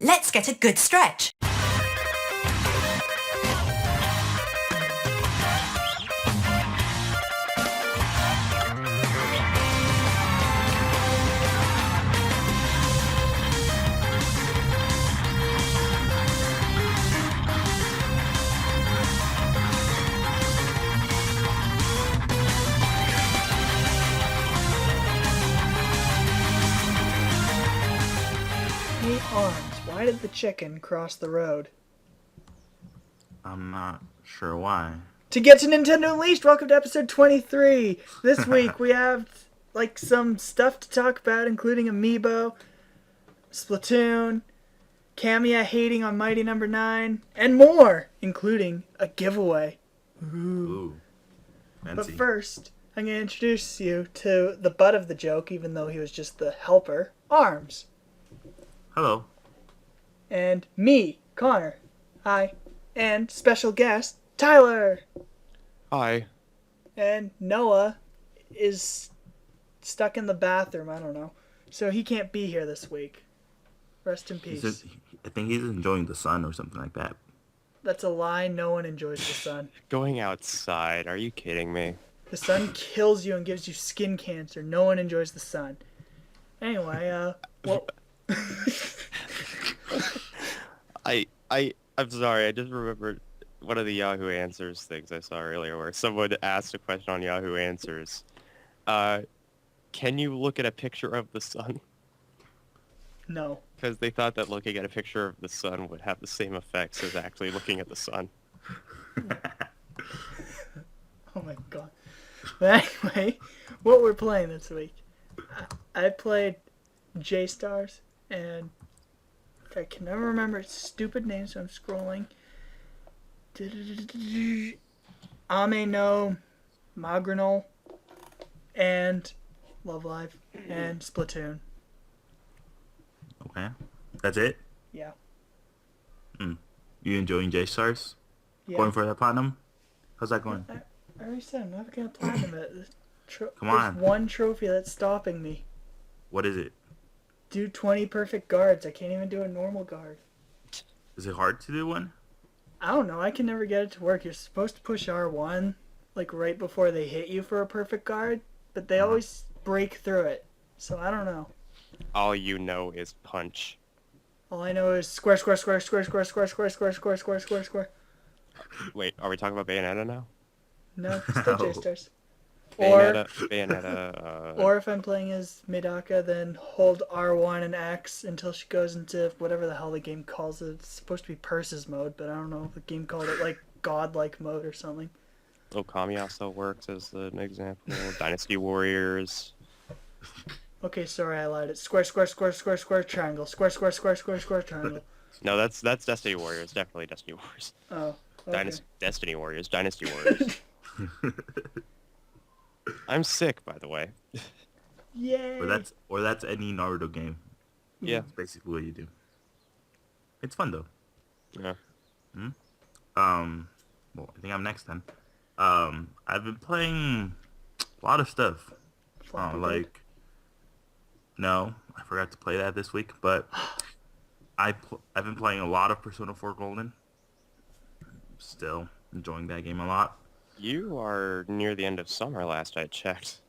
let's get a good stretch. Hey Arms, why did the chicken cross the road? I'm not sure why. To get to Nintendo Unleashed, welcome to episode 23. This week we have some stuff to talk about, including Amiibo, Splatoon, Kamiya hating on Mighty Number 9, and more, including a giveaway. Ooh. But Fancy. first, I'm going to introduce you to the butt of the joke, even though he was just the helper, Arms. Hello. And me, Connor. Hi. And special guest, Tyler. Hi. And Noah is stuck in the bathroom, I don't know. So he can't be here this week. Rest in peace. I think he's enjoying the sun or something like that. That's a lie. No one enjoys the sun. Going outside. Are you kidding me? The sun kills you and gives you skin cancer. No one enjoys the sun. Anyway, well... I'm sorry. I just remembered one of the Yahoo Answers things I saw earlier where someone asked a question on Yahoo Answers. Can you look at a picture of the sun? No. Because they thought that looking at a picture of the sun would have the same effects as actually looking at the sun. Oh my god. But anyway, what we're playing this week. I played J-Stars, and I can never remember its stupid name, so I'm scrolling. Ame no Magranol, and Love Live, and Splatoon. Okay. That's it? Yeah. You enjoying J-Stars? Yeah. Going for that platinum? How's that going? I already said I'm never gonna platinum it. Come on. There's one trophy that's stopping me. What is it? Do 20 perfect guards. I can't even do a normal guard. Is it hard to do one? I don't know. I can never get it to work. You're supposed to push R1 right before they hit you for a perfect guard, but they always break through it. So I don't know. All you know is punch. All I know is square, square, square, square, square, square, square, square, square, square, square, square. Wait, are we talking about Bayonetta now? No, still J-Stars. Bayonetta, Or if I'm playing as Midaka, then hold R1 and X until she goes into whatever the hell the game calls it. It's supposed to be Purses mode, but I don't know. The game called it godlike mode or something. Okami also works as an example. Dynasty Warriors. Okay, sorry, I lied. It's square, square, square, square, square, triangle. Square, square, square, square, square, triangle. No, that's Destiny Warriors. Definitely Destiny Warriors. Oh, okay. Destiny Warriors. Dynasty Warriors. I'm sick, by the way. Yay! Or that's any Naruto game. Yeah. That's basically what you do. It's fun though. Yeah. Well, I think I'm next then. I've been playing a lot of stuff. No, I forgot to play that this week, but I've been playing a lot of Persona 4 Golden. Still enjoying that game a lot. You are near the end of summer last I checked.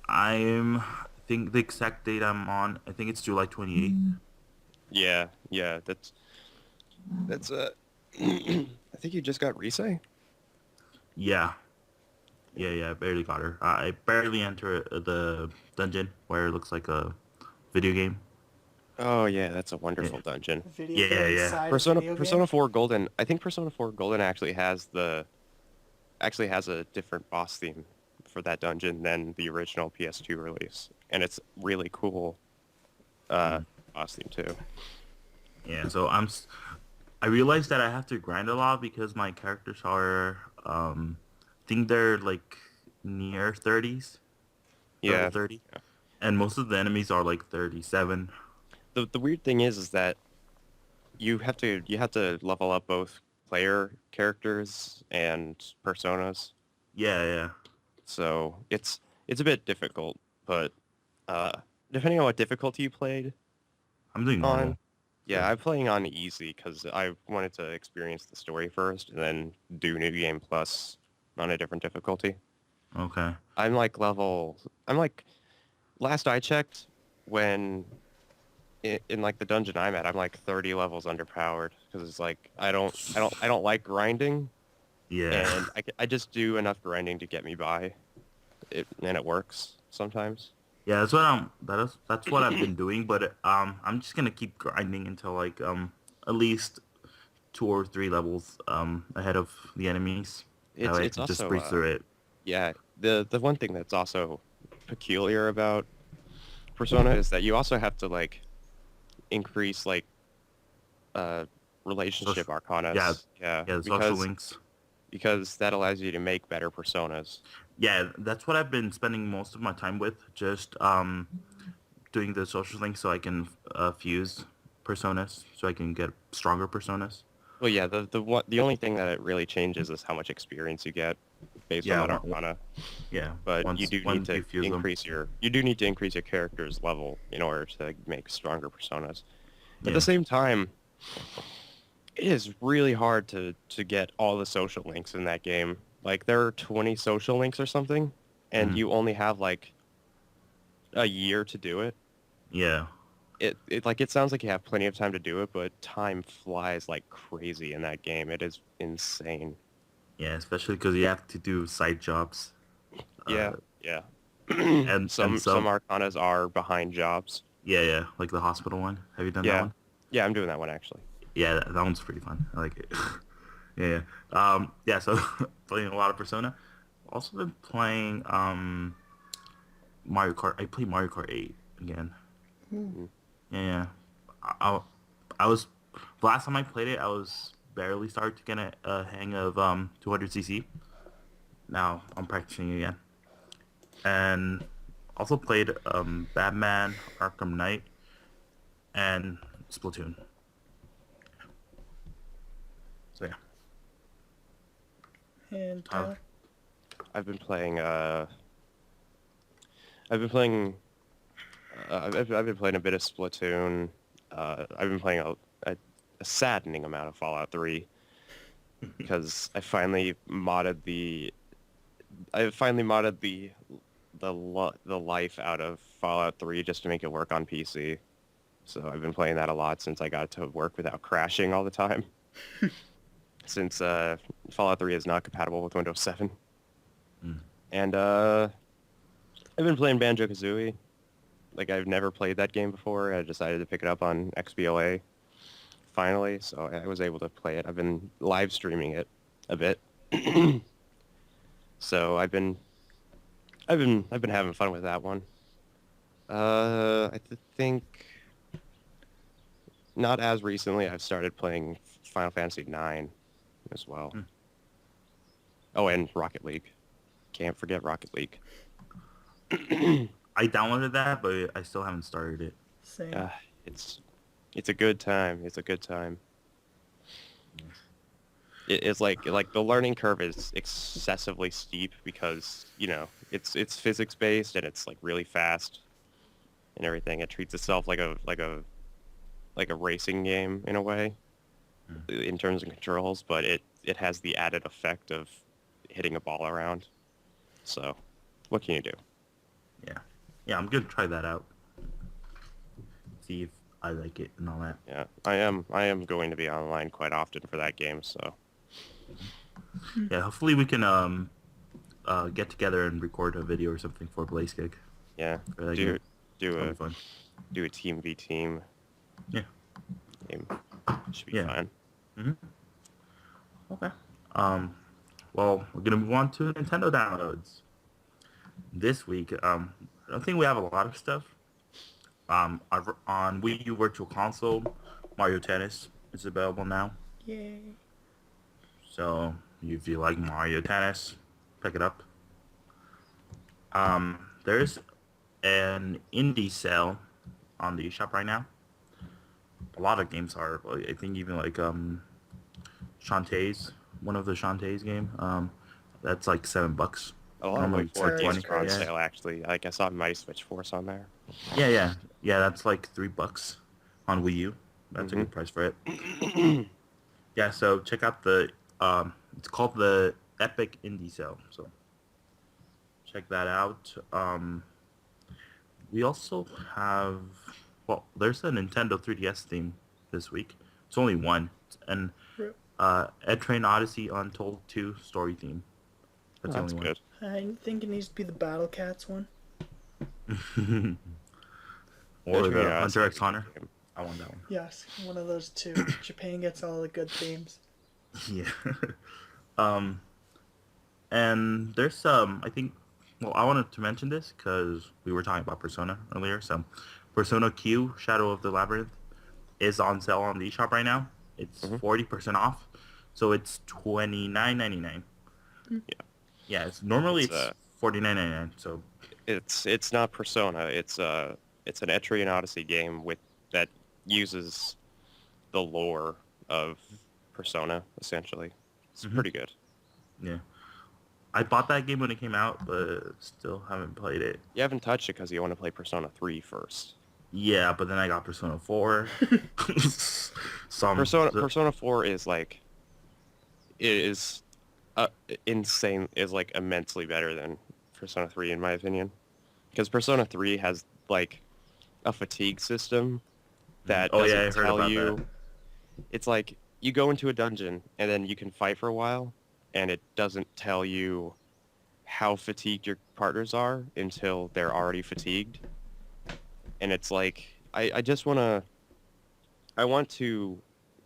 I think the exact date I'm on, I think it's July 28th. Yeah, that's I think you just got Risei? Yeah, I barely got her. I barely enter the dungeon where it looks like a video game. Oh yeah, that's a wonderful dungeon. Yeah. Persona 4 Golden. I think Persona 4 Golden actually has a different boss theme for that dungeon than the original PS2 release, and it's really cool boss theme too. Yeah, so I realized that I have to grind a lot because my characters are I think they're near 30s. Yeah. 30. Yeah. And most of the enemies are 37. The weird thing is that you have to level up both player characters and personas. Yeah. So it's a bit difficult, but depending on what difficulty you played, I'm doing normal. Yeah, I'm playing on easy because I wanted to experience the story first and then do New Game Plus on a different difficulty. Okay. I'm like, last I checked, when in like the dungeon I'm at, I'm like 30 levels underpowered because it's like I don't like grinding, Yeah. and I just do enough grinding to get me by, and it works sometimes. Yeah, that's what I've been doing, but I'm just gonna keep grinding until like at least 2 or 3 levels ahead of the enemies. That way I It's can just also breeze through it. yeah, the one thing that's also peculiar about Persona is that you also have to like increase like uh relationship Social, yeah, arcanas. Yeah, yeah, the social links. because that allows you to make better personas. Yeah, that's what I've been spending most of my time with, just doing the social links so I can fuse personas, so I can get stronger personas. Well, yeah, the only thing that it really changes is how much experience you get based on Yeah, that arcana. yeah. But Once you fuse them, you do need to increase your character's level in order to make stronger personas. At the yeah, same time, it is really hard to get all the social links in that game. Like there are 20 social links or something, and mhm, you only have like a year to do it. yeah, It sounds like you have plenty of time to do it, but time flies like crazy in that game. It is insane. yeah. Especially because you have to do side jobs, Yeah, uh, yeah. and Some some, arcanas are behind jobs. yeah, yeah, like the hospital one. Have you done that Yeah. one? Yeah, I'm doing that one actually. Yeah, that one's pretty fun. I like it. Yeah, yeah. Yeah. So playing a lot of Persona. Also been playing Mario Kart. I played Mario Kart 8 again. Mm. Yeah, yeah. I, I was the last time I played it, I was barely started to get a hang of 200cc. Now I'm practicing again, and also played Batman Arkham Knight and Splatoon. So yeah, And uh, Tyler? I've been playing I've been playing I've been playing a bit of Splatoon. I've been playing a saddening amount of Fallout 3 because I finally modded the life out of Fallout 3 just to make it work on PC. So I've been playing that a lot since I got it to work without crashing all the time. Since Fallout 3 is not compatible with Windows 7. mm, And I've been playing Banjo-Kazooie. Like I've never played that game before. I decided to pick it up on XBLA finally, so I was able to play it. I've been live streaming it a bit. So I've been having fun with that one. Think not as recently I've started playing Final Fantasy 9 as well. mm. Oh, and Rocket League. Can't forget Rocket League. I downloaded that, but I still haven't started it. Same. Uh, it's it's a good time. It's a good time. It's like the learning curve is excessively steep because it's physics based and it's like really fast and everything. It treats itself like a racing game in a way in terms of controls, but it has the added effect of hitting a ball around. So, what can you do? Yeah, yeah. I'm gonna try that out. See if I like it and all that. Yeah, I am going to be online quite often for that game. So, Yeah, hopefully we can get together and record a video or something for Blaze Gig. yeah, For that do game. do That'll a be fun. do a team v team Yeah. game. Should be Yeah. fun. Hmm. Okay. Well, we're gonna move on to Nintendo downloads this week. I don't think we have a lot of stuff. On Wii U Virtual Console, Mario Tennis is available now. Yay. So if you like Mario Tennis, pick it up. There's an indie sale on the eShop right now. A lot of games are. I think even like Shantae's, one of the Shantae's game. That's like $7. A lot of Normally my it's like board 20, games are on yeah. sale actually. Like I saw Mighty Switch Force on there. Yeah, yeah, yeah. That's like $3 on Wii U. That's a good price for it. Yeah, so check out the it's called the Epic Indie Sale. So check that out. We also have there's a Nintendo 3DS theme this week. It's only one, and Ed Train Odyssey Untold 2 story theme. That's the That's only good. I think it needs to be the Battle Cats one. one. Or Ed Train the Odyssey Hunter is X a good Hunter. game. I want that one. Yes, one of those two. Japan gets all the good themes. Yeah. um, and there's I think, well, I wanted to mention this because we were talking about Persona earlier. So, Persona Q, Shadow of the Labyrinth, is on sale on the eShop right now. It's 40% off, so it's $29.99. Yeah. Yeah, it's $49.99. So It's not Persona. It's an Etrian Odyssey game that uses the lore of Persona essentially. It's pretty good. yeah, I bought that game when it came out, but still haven't played it. You haven't touched it because you want to play Persona 3 first. Yeah, but then I got Persona 4. Persona 4 is insane, is like immensely better than Persona 3 in my opinion. Because Persona 3 has like a fatigue system that I doesn't heard tell about you. that. It's like you go into a dungeon and then you can fight for a while and it doesn't tell you how fatigued your partners are until they're already fatigued. And it's like I want to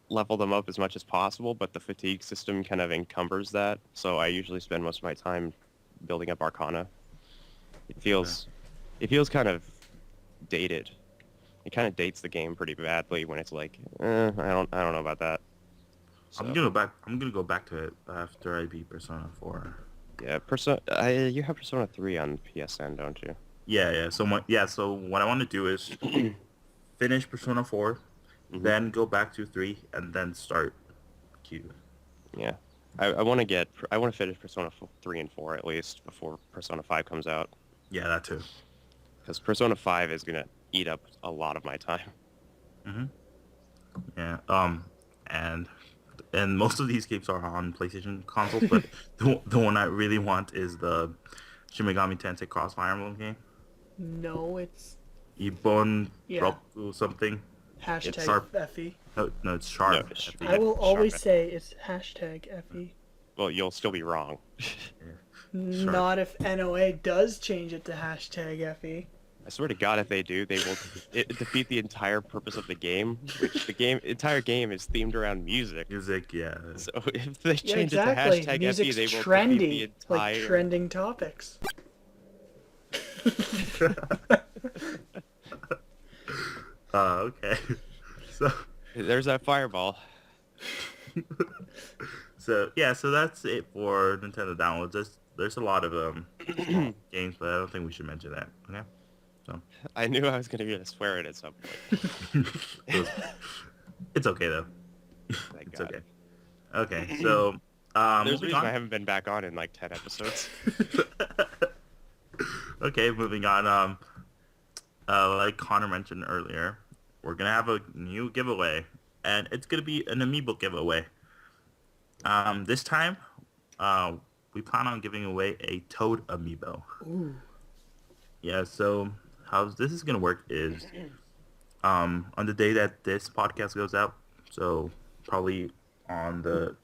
level them up as much as possible, but the fatigue system kind of encumbers that. So I usually spend most of my time building up Arcana. It feels kind of dated. It kind of dates the game pretty badly when it's like, I don't know about that. So, I'm gonna go back to it after I beat Persona 4. yeah, you have Persona 3 on PSN, don't you? Yeah. So what I want to do is finish Persona 4, then go back to 3, and then start Q. Yeah. I want to finish Persona 3 and 4 at least before Persona 5 comes out. Yeah, that too. Because Persona 5 is going to eat up a lot of my time. Yeah. And most of these games are on PlayStation consoles, but the one I really want is the Shin Megami Tensei Cross Fire Emblem game. No, it's Ibon Yeah. Roku something. hashtag Sharp. FE. No, it's Sharp. No, it's FE. I will Sharp always FE. say it's hashtag FE. Well, you'll still be wrong. Not if NOA does change it to hashtag FE. I swear to God, if they do, they will defeat the entire purpose of the game, which entire game is themed around music. Music, yeah. So if they Yeah, change exactly. it to hashtag Music's FE, they will trendy, defeat the entire... like trending topics. Okay. So There's that fireball. so that's it for Nintendo downloads. There's a lot of small games, but I don't think we should mention that. Okay. So I knew I was going to be able to swear it at some point. it's okay though. Thank It's God. okay. Okay. So There's a moving reason on. I haven't been back on in like 10 episodes. Okay, moving on. Like Connor mentioned earlier, we're gonna have a new giveaway, and it's gonna be an amiibo giveaway. This time, we plan on giving away a Toad amiibo. Ooh. Yeah. So how this is gonna work is, on the day that this podcast goes out, so probably on the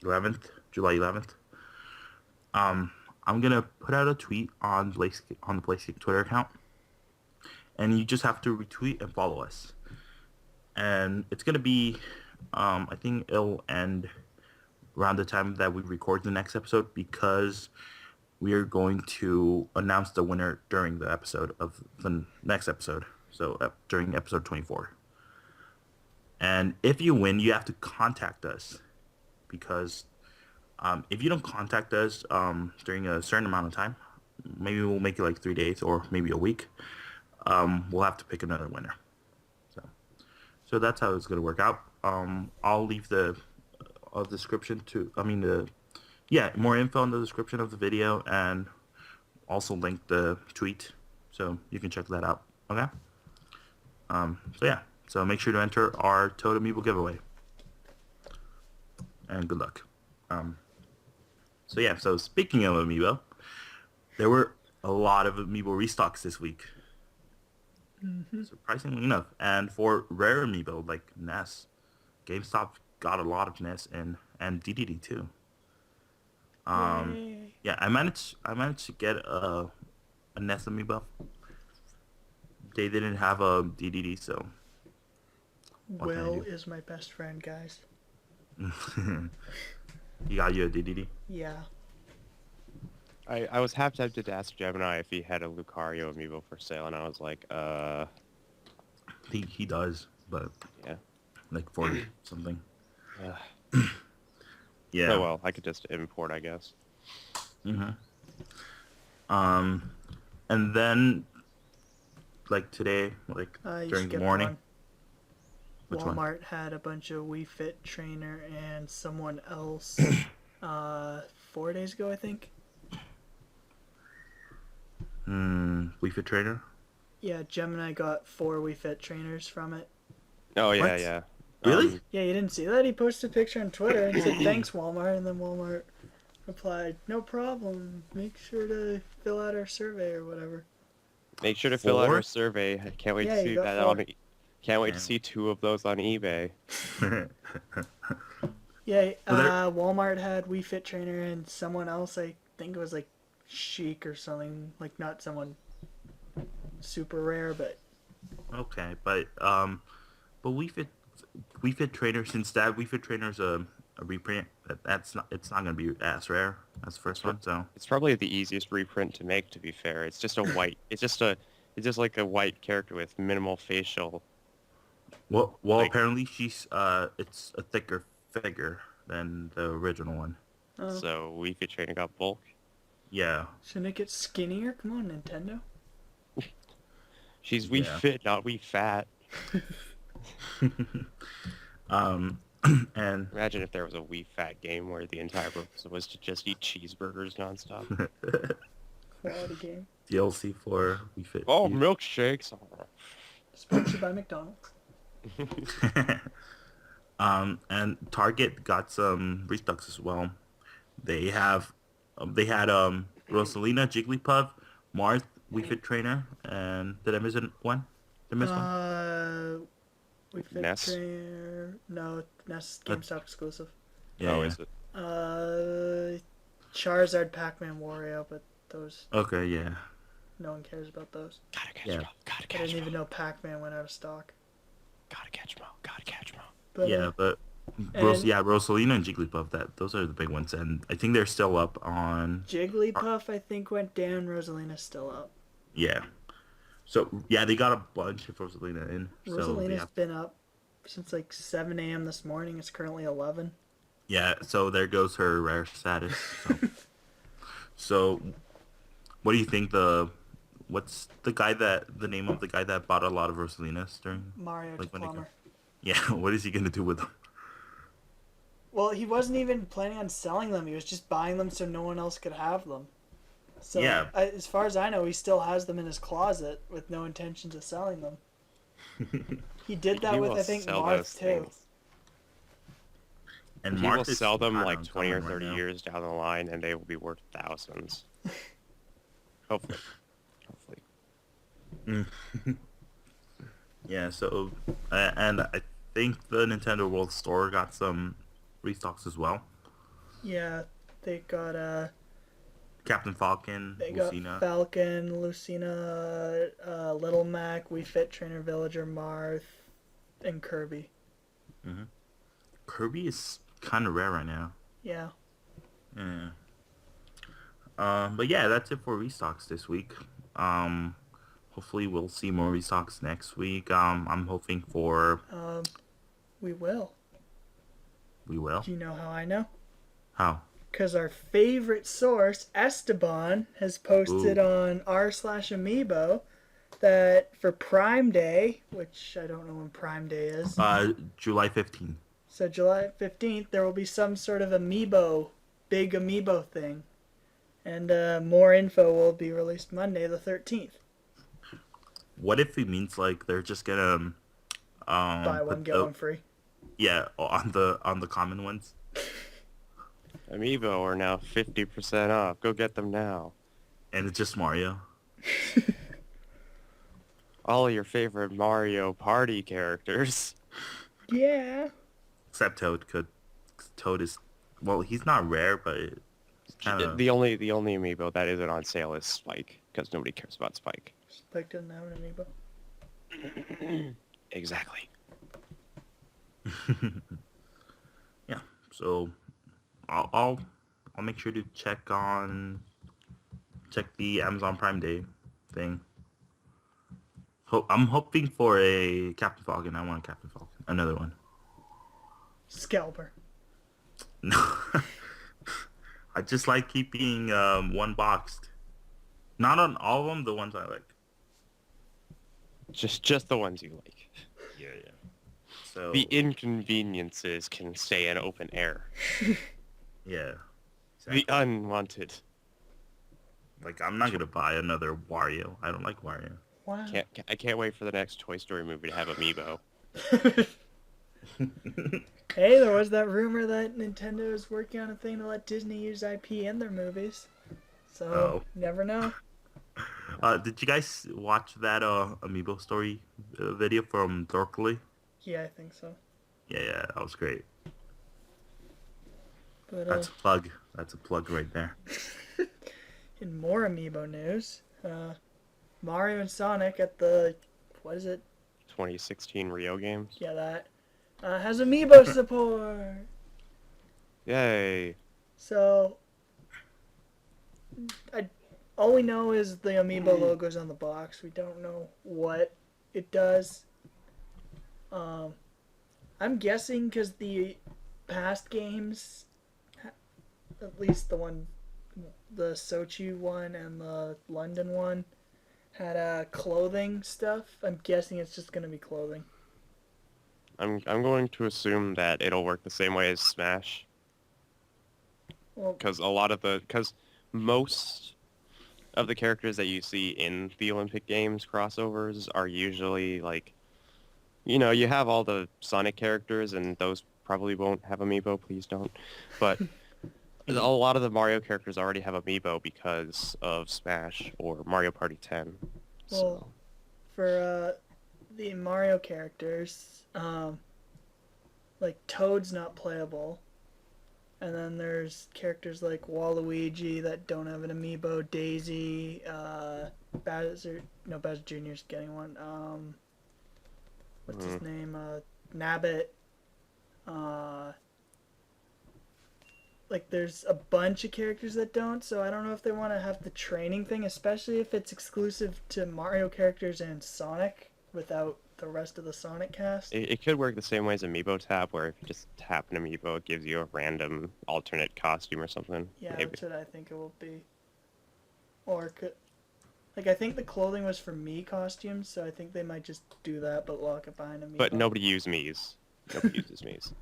July 11th. I'm gonna put out a tweet on the PlayStation Twitter account, and you just have to retweet and follow us. And it's gonna be, I think it'll end around the time that we record the next episode, because we are going to announce the winner during the episode of the next episode. So during episode 24. And if you win, you have to contact us, because if you don't contact us during a certain amount of time, maybe we'll make it like 3 days or maybe a week, we'll have to pick another winner. So that's how it's going to work out. I'll leave the description more info in the description of the video, and also link the tweet, so you can check that out. Okay. So yeah, So make sure to enter our Toad Amiibo giveaway. And good luck. So yeah, so speaking of Amiibo, there were a lot of Amiibo restocks this week. Surprisingly enough. And for rare Amiibo like NeXt, GameStop got a lot of NeXt and DDD too. Yay. Yeah, I managed to get a NeXt Amiibo. They didn't have a DDD, so what can I Will do? is my best friend, guys. You got you a DDD? Yeah. I was half tempted to ask Gemini if he had a Lucario amiibo for sale, and I was like, He does, but yeah. like 40 something. Uh, Yeah. Oh well, I could just import, I guess. And then like today, like You during the skipped morning. one. Which one? Walmart had a bunch of Wii Fit trainer and someone else 4 days ago, I think. Wii Fit Trainer? Yeah, Gemini got 4 Wii Fit trainers from it. Oh yeah, What? yeah. Really? Yeah, you didn't see that? He posted a picture on Twitter and said, thanks, Walmart. And then Walmart replied, no problem. Make sure to fill out our survey or whatever. Make sure to fill out 4? our survey. I can't wait Yeah, to you see got that 4. on. Can't wait Yeah. to see 2 of those on eBay. Yeah, Well, Walmart had Wii Fit trainer and someone else, I think it was like Chic or something. Like, not someone super rare, but Okay, but Wii Fit Trainer, since that Wii Fit Trainer's a reprint, it's not gonna be as rare as the first one. So It's probably the easiest reprint to make. To be fair, it's just a white. It's just like a white character with minimal facial. well, Like- apparently it's a thicker figure than the original one. So Wii Fit Trainer got bulk. Yeah. shouldn't it get skinnier? Come on, Nintendo. She's Wii Yeah. Fit, not Wii Fat. And Imagine if there was a Wii Fat game where the entire purpose was to just eat cheeseburgers nonstop. Quality game. DLC for Wii Fit. Oh, milkshakes! Sponsored by McDonald's. And Target got some restocks as well. They had Rosalina, Jigglypuff, Marth, Wii Fit Trainer, and did I miss one? Did I miss one? Wii Fit NES? trainer. No, NES GameStop exclusive. Yeah. Oh, yeah. is it? Charizard, Pac-Man, Wario, but those, Okay, yeah. no one cares about those. Gotta catch Yeah. Mo. Gotta I catch didn't Mo. even know Pac-Man went out of stock. Gotta catch Mo. Gotta catch Mo. But, Yeah, but Rosalina and Jigglypuff, those are the big ones, and I think they're still up on. Jigglypuff, I think, went down. Rosalina's still up. Yeah. So yeah, they got a bunch of Rosalina in. So Rosalina's been up since like 7 a.m. this morning. It's currently 11. yeah, so there goes her rare status. So what do you think what's the name of the guy that bought a lot of Rosalinas during Mario like when they Plumber. Yeah, what is he gonna do with them? Well, he wasn't even planning on selling them. He was just buying them so no one else could have them. So, Yeah. as far as I know, he still has them in his closet with no intentions of selling them. He did that He with, will I think, sell Marth those too. things. And He will Marth is sell them hot like on 20 or someone 30 right now. years down the line, and they will be worth thousands. Hopefully. Hopefully. Yeah, so and I think the Nintendo World Store got some restocks as well. Yeah, they got Captain Falcon, they Lucina. got Falcon, Lucina, Little Mac, Wii Fit Trainer, Villager, Marth, and Kirby. Kirby is kind of rare right now. Yeah. Yeah. But yeah, that's it for restocks this week. Hopefully we'll see more restocks next week. I'm hoping for We will. we will. Do you know how I know? How? Because our favorite source, Esteban, has posted Ooh. on r/Amiibo that for Prime Day, which I don't know when Prime Day is, July 15th. so July 15th, there will be some sort of big Amiibo thing. And more info will be released Monday the 13th. What if it means like they're just gonna Buy one, But get one free. yeah, on the common ones. Amiibo are now 50% off. Go get them now. And it's just Mario. All your favorite Mario Party characters. Yeah. Except Toad could. Toad is, well, he's not rare, but it's kind of. The only amiibo that isn't on sale is Spike, because nobody cares about Spike. Spike doesn't have an amiibo. Exactly. Yeah. So I'll make sure to check the Amazon Prime Day thing. I'm hoping for a Captain Falcon. I want a Captain Falcon. Another one. Scalper. No. I just like keeping one boxed. Not on all of them, the ones I like. Just the ones you like. Yeah. So The inconveniences can stay in open air. yeah. The unwanted. Like, I'm not gonna buy another Wario. I don't like Wario. Wow. I can't wait for the next Toy Story movie to have amiibo. Hey, there was that rumor that Nintendo is working on a thing to let Disney use IP in their movies. So, Oh. never know. Did you guys watch that Amiibo story video from Dorkly? Yeah, I think so. Yeah, that was great. But That's a plug. That's a plug right there. in more Amiibo news, Mario and Sonic at the, what is it? 2016 Rio games. Yeah, that. Has Amiibo support. Yay. So, all we know is the Amiibo logo's on the box. We don't know what it does. I'm guessing because the past games, at least the Sochi one and the London one, had clothing stuff. I'm guessing it's just gonna be clothing. I'm going to assume that it'll work the same way as Smash, Well, because most of the characters that you see in the Olympic Games crossovers are usually like, you have all the Sonic characters, and those probably won't have amiibo. Please don't. But a lot of the Mario characters already have amiibo because of Smash or Mario Party 10. well, for the Mario characters, like Toad's not playable. And then there's characters like Waluigi that don't have an amiibo, Daisy, Bowser Jr.'s getting one. What's his name? Nabbit. Like there's a bunch of characters that don't, so I don't know if they want to have the training thing, especially if it's exclusive to Mario characters and Sonic without the rest of the Sonic cast. It could work the same way as Amiibo Tap, where if you just tap an amiibo, it gives you a random alternate costume or something. Yeah, Maybe. that's what I think it will be. Or could, like, I think the clothing was for Mii costumes, so I think they might just do that, but lock it behind Amiibo. But nobody uses Mii's. Nobody uses Mii's.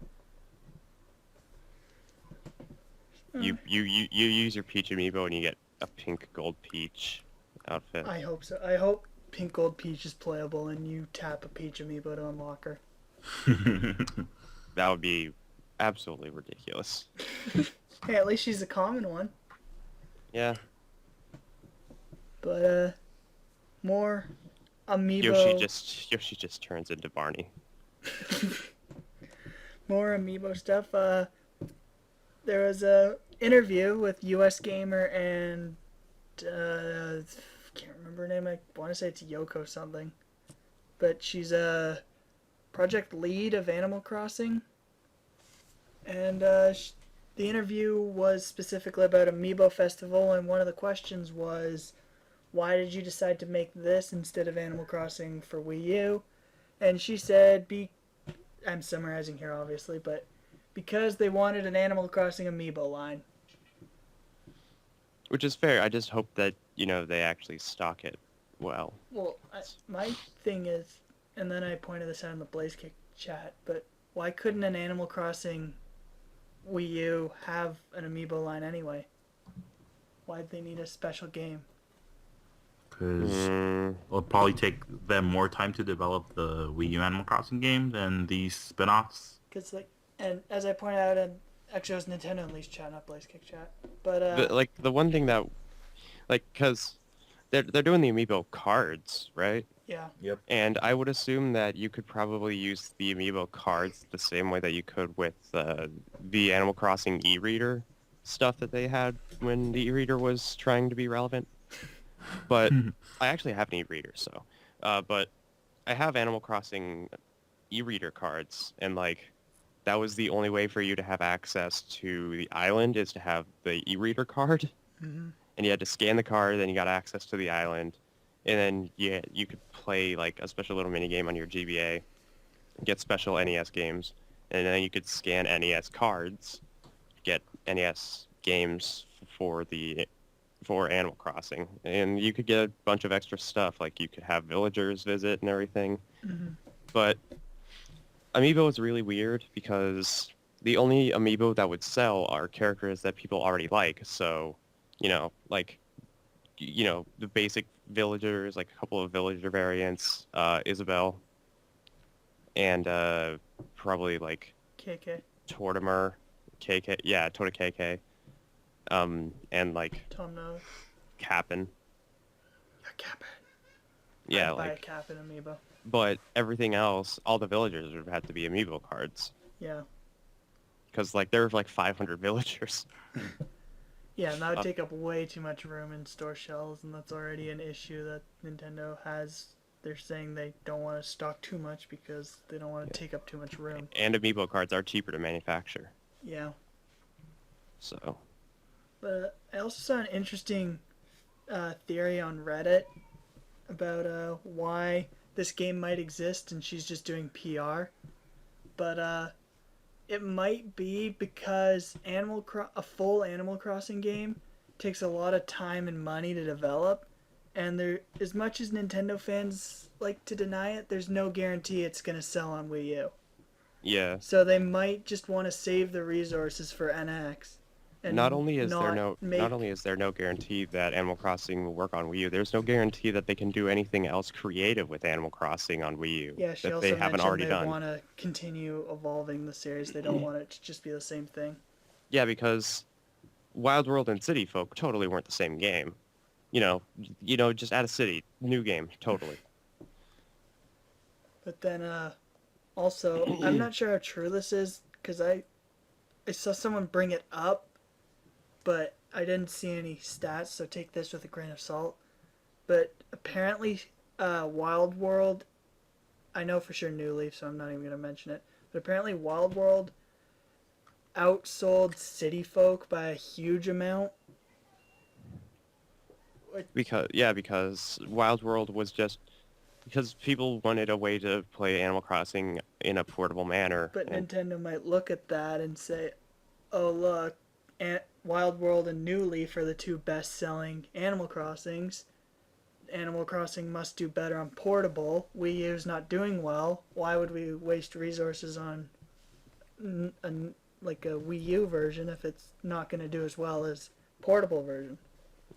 You use your Peach amiibo and you get a pink gold Peach outfit. I hope so. I hope Pink Gold Peach is playable and you tap a Peach amiibo to unlock her. That would be absolutely ridiculous. Hey, at least she's a common one. Yeah. But more amiibo. Yoshi just turns into Barney. More amiibo stuff. There was a interview with US Gamer and can't remember her name. I want to say it's Yoko something, but she's a project lead of Animal Crossing. And the interview was specifically about Amiibo Festival, and one of the questions was, why did you decide to make this instead of Animal Crossing for Wii U? And she said, I'm summarizing here obviously, but because they wanted an Animal Crossing Amiibo line. Which is fair. I just hope that, they actually stock it well. Well, my thing is, and then I pointed this out in the Blaze Kick chat, but why couldn't an Animal Crossing Wii U have an Amiibo line anyway? Why'd they need a special game? because it'll probably take them more time to develop the Wii U Animal Crossing game than these spin-offs. Because like, and as I pointed out, and actually it was Nintendo Unleashed chat, not Blaze Kick chat. But the one thing that, like, because they're doing the amiibo cards, right? yeah, Yep. And I would assume that you could probably use the amiibo cards the same way that you could with the Animal Crossing e-reader stuff that they had when the e-reader was trying to be relevant. But I actually have an e-reader, so but I have Animal Crossing e-reader cards, and like that was the only way for you to have access to the island is to have the e-reader card, mm-hmm. and you had to scan the card, then you got access to the island, and then you could play like a special little mini game on your GBA, get special NES games, and then you could scan NES cards, get NES games for Animal Crossing, and you could get a bunch of extra stuff, like you could have villagers visit and everything. Mm-hmm. But Amiibo is really weird because the only Amiibo that would sell are characters that people already like. So, like, the basic villagers, like a couple of villager variants, Isabelle, and probably like KK, Tortimer, KK, yeah, Tota KK, and like Tom Nook, Cap'n. yeah, Cap'n. Yeah, I'd buy a like, Cap'n amiibo. but everything else, all the villagers would have to be amiibo cards. Yeah. Because, like, there are, like, 500 villagers. Yeah, and that would take up way too much room in store shelves, and that's already an issue that Nintendo has. They're saying they don't want to stock too much because they don't want to take up too much room. And amiibo cards are cheaper to manufacture. Yeah. So. But I also saw an interesting theory on Reddit about why this game might exist, and she's just doing PR. But it might be because a full Animal Crossing game takes a lot of time and money to develop, and as much as Nintendo fans like to deny it, there's no guarantee it's going to sell on Wii U. Yeah. So they might just want to save the resources for NX. And not only is there no guarantee that Animal Crossing will work on Wii U, there's no guarantee that they can do anything else creative with Animal Crossing on Wii U yeah, she that also they haven't mentioned already they done. want to continue evolving the series. They don't want it to just be the same thing. Yeah, because Wild World and City Folk totally weren't the same game. Just add a city, new game, totally. But then, also, I'm not sure how true this is, because I saw someone bring it up, but I didn't see any stats, so take this with a grain of salt. But apparently, Wild World, I know for sure New Leaf, so I'm not even going to mention it, but apparently Wild World outsold City Folk by a huge amount. Because Wild World was just because people wanted a way to play Animal Crossing in a portable manner. But Nintendo might look at that and say, "Oh look, Wild World and New Leaf are the two best-selling Animal Crossings. Animal Crossing must do better on portable. Wii U's not doing well. Why would we waste resources on a Wii U version if it's not going to do as well as portable version?"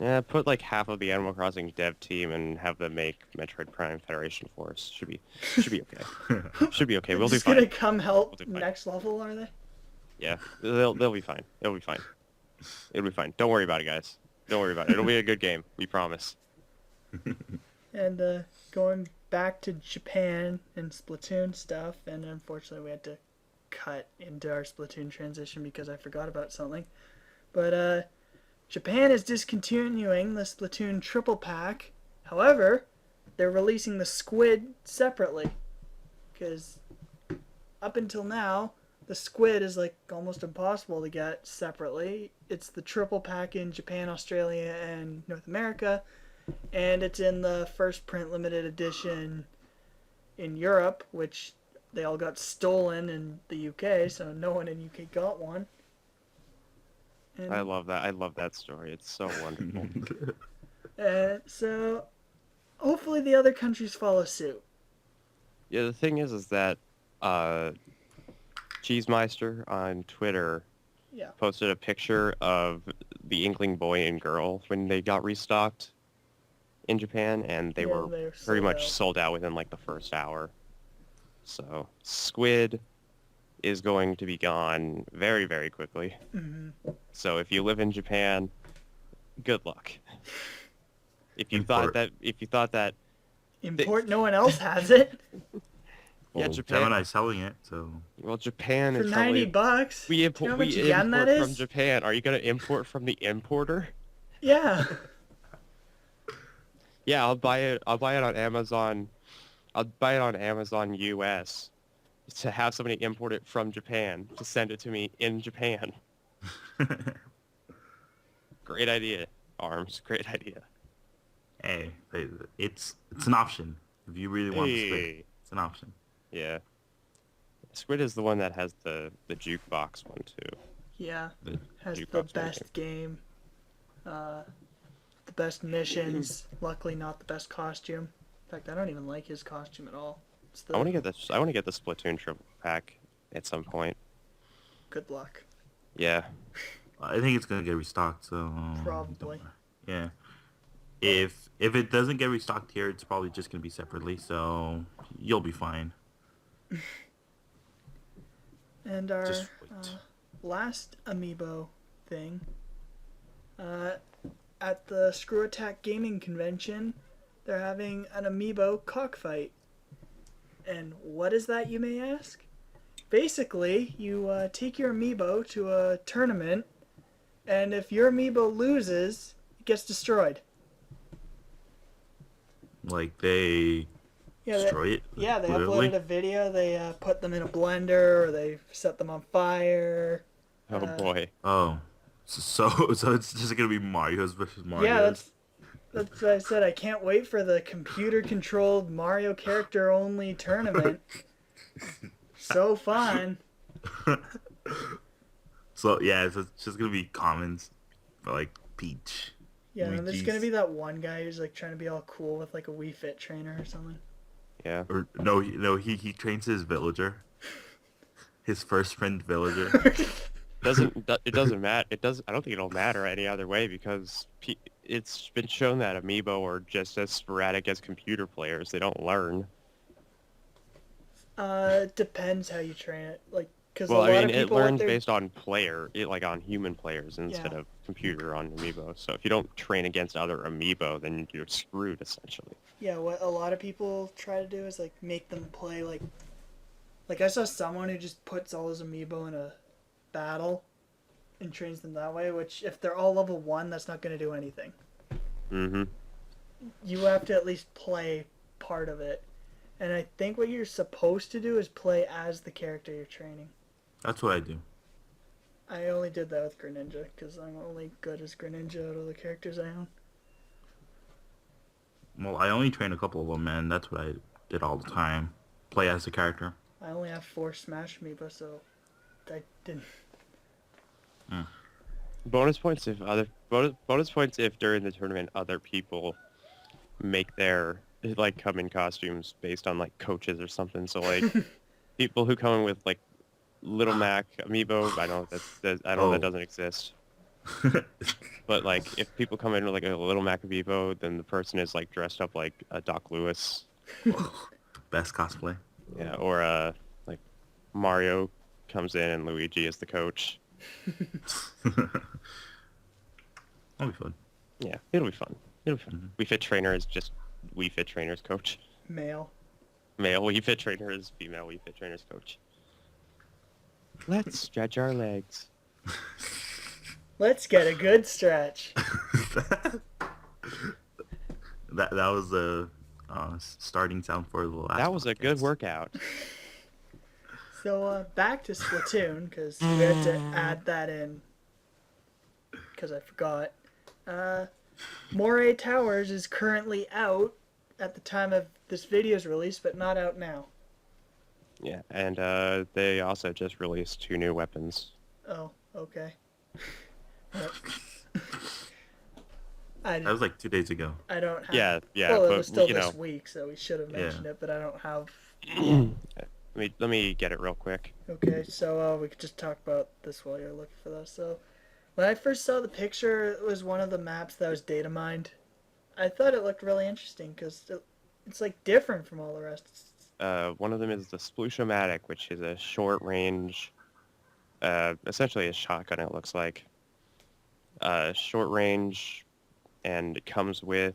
Yeah, put like half of the Animal Crossing dev team and have them make Metroid Prime Federation Force. Should be okay. Should be okay. We'll do just fine. gonna come help We'll do fine. next level, are they? Yeah, they'll be fine. It'll be fine. It'll be fine. Don't worry about it, guys. Don't worry about it. It'll be a good game. We promise. And going back to Japan and Splatoon stuff, and unfortunately we had to cut into our Splatoon transition because I forgot about something. But Japan is discontinuing the Splatoon triple pack. However, they're releasing the squid separately. Because up until now, the squid is like almost impossible to get separately. It's the triple pack in Japan, Australia, and North America. And it's in the first print limited edition in Europe, which they all got stolen in the UK, so no one in UK got one. And, I love that. I love that story. It's so wonderful. so hopefully the other countries follow suit. Yeah, the thing is that Cheesemeister on Twitter posted a picture of the Inkling boy and girl when they got restocked. in Japan, and they Yeah, were they're pretty sold much out. sold out within like the first hour. So Squid is going to be gone very, very quickly. Hmm. So if you live in Japan, good luck. Import. If you thought that, Import, no one else has it. yeah, Well, Japan. Gemini's selling it, so Well, Japan For is $90. selling. Do you know how much We yen that import from is? Japan. Are you gonna import from the importer? Yeah. Yeah, I'll buy it. I'll buy it on Amazon. I'll buy it on Amazon US to have somebody import it from Japan to send it to me in Japan. Great idea, Arms. Great idea. hey, it's an option if you really want the squid. Hey. It's an option. Yeah. Squid is the one that has the jukebox one too. Yeah. The Has the jukebox best game. The best missions. Luckily not the best costume. In fact, I don't even like his costume at all. It's the I want to get this. I want to get the Splatoon triple pack at some point. good luck. Yeah. I think it's gonna get restocked. So Probably. yeah. If it doesn't get restocked here, it's probably just gonna be separately. So you'll be fine. And our Just wait. last amiibo thing. At the Screw Attack Gaming Convention, they're having an amiibo cockfight. And what is that, you may ask? Basically, you take your amiibo to a tournament, and if your amiibo loses, it gets destroyed. Like they Yeah, destroy it. yeah, they literally? uploaded a video. They put them in a blender, or they set them on fire. Oh boy. Oh, so it's just gonna be Mario's versus Mario's. Yeah, that's what I said. I can't wait for the computer-controlled Mario character-only tournament. So fun. So yeah, it's just gonna be commons for like Peach. Yeah, and there's Luigi's. gonna be that one guy who's like trying to be all cool with like a Wii Fit trainer or something. Yeah. Or no, he trains his villager, his first friend villager. It doesn't matter. It does. I don't think it'll matter any other way because it's been shown that amiibo are just as sporadic as computer players. They don't learn. Depends how you train it. Like, cause Well, a I lot mean, of it people learns out there, based on like on human players instead Yeah. of computer on amiibo. So if you don't train against other amiibo, then you're screwed essentially. yeah, what a lot of people try to do is like make them play like I saw someone who just puts all his amiibo in a battle and trains them that way. Which if they're all level 1, that's not gonna do anything. Mm-hmm. You have to at least play part of it. And I think what you're supposed to do is play as the character you're training. That's what I do. I only did that with Greninja because I'm only good as Greninja out of the characters I own. Well, I only train a couple of them, and that's what I did all the time. Play as a character. I only have 4 Smash Amiibo, so I didn't. Bonus points if during the tournament other people make their like come in costumes based on like coaches or something. So like people who come in with like Little Mac amiibo. I know that doesn't exist. But like if people come in with like a Little Mac amiibo, then the person is like dressed up like a Doc Lewis. Best cosplay. Yeah, or like Mario comes in and Luigi is the coach. That'll be fun. Yeah, it'll be fun. It'll be fun. Mm-hmm. Wii Fit Trainer is just Wii Fit Trainer's coach. Male. Male Wii Fit Trainer is female Wii Fit Trainer's coach. Let's stretch our legs. Let's get a good stretch. that was the starting sound for the last. That was a good podcast. workout. So back to Splatoon because we had to add that in because I forgot. Moray Towers is currently out at the time of this video's release, but not out now. Yeah, and they also just released 2 new weapons. Oh, okay. I That was like 2 days ago. I don't have. Yeah, Well, it but was still you this know, week, so we should have Yeah. mentioned it, but I don't have. let me get it real quick. Okay, so we could just talk about this while you're looking for that. So, when I first saw the picture, it was one of the maps that was data mined. I thought it looked really interesting because it's like different from all the rest. One of them is the Sploosh-O-Matic, which is a short range, essentially a shotgun. It looks like short range, and it comes with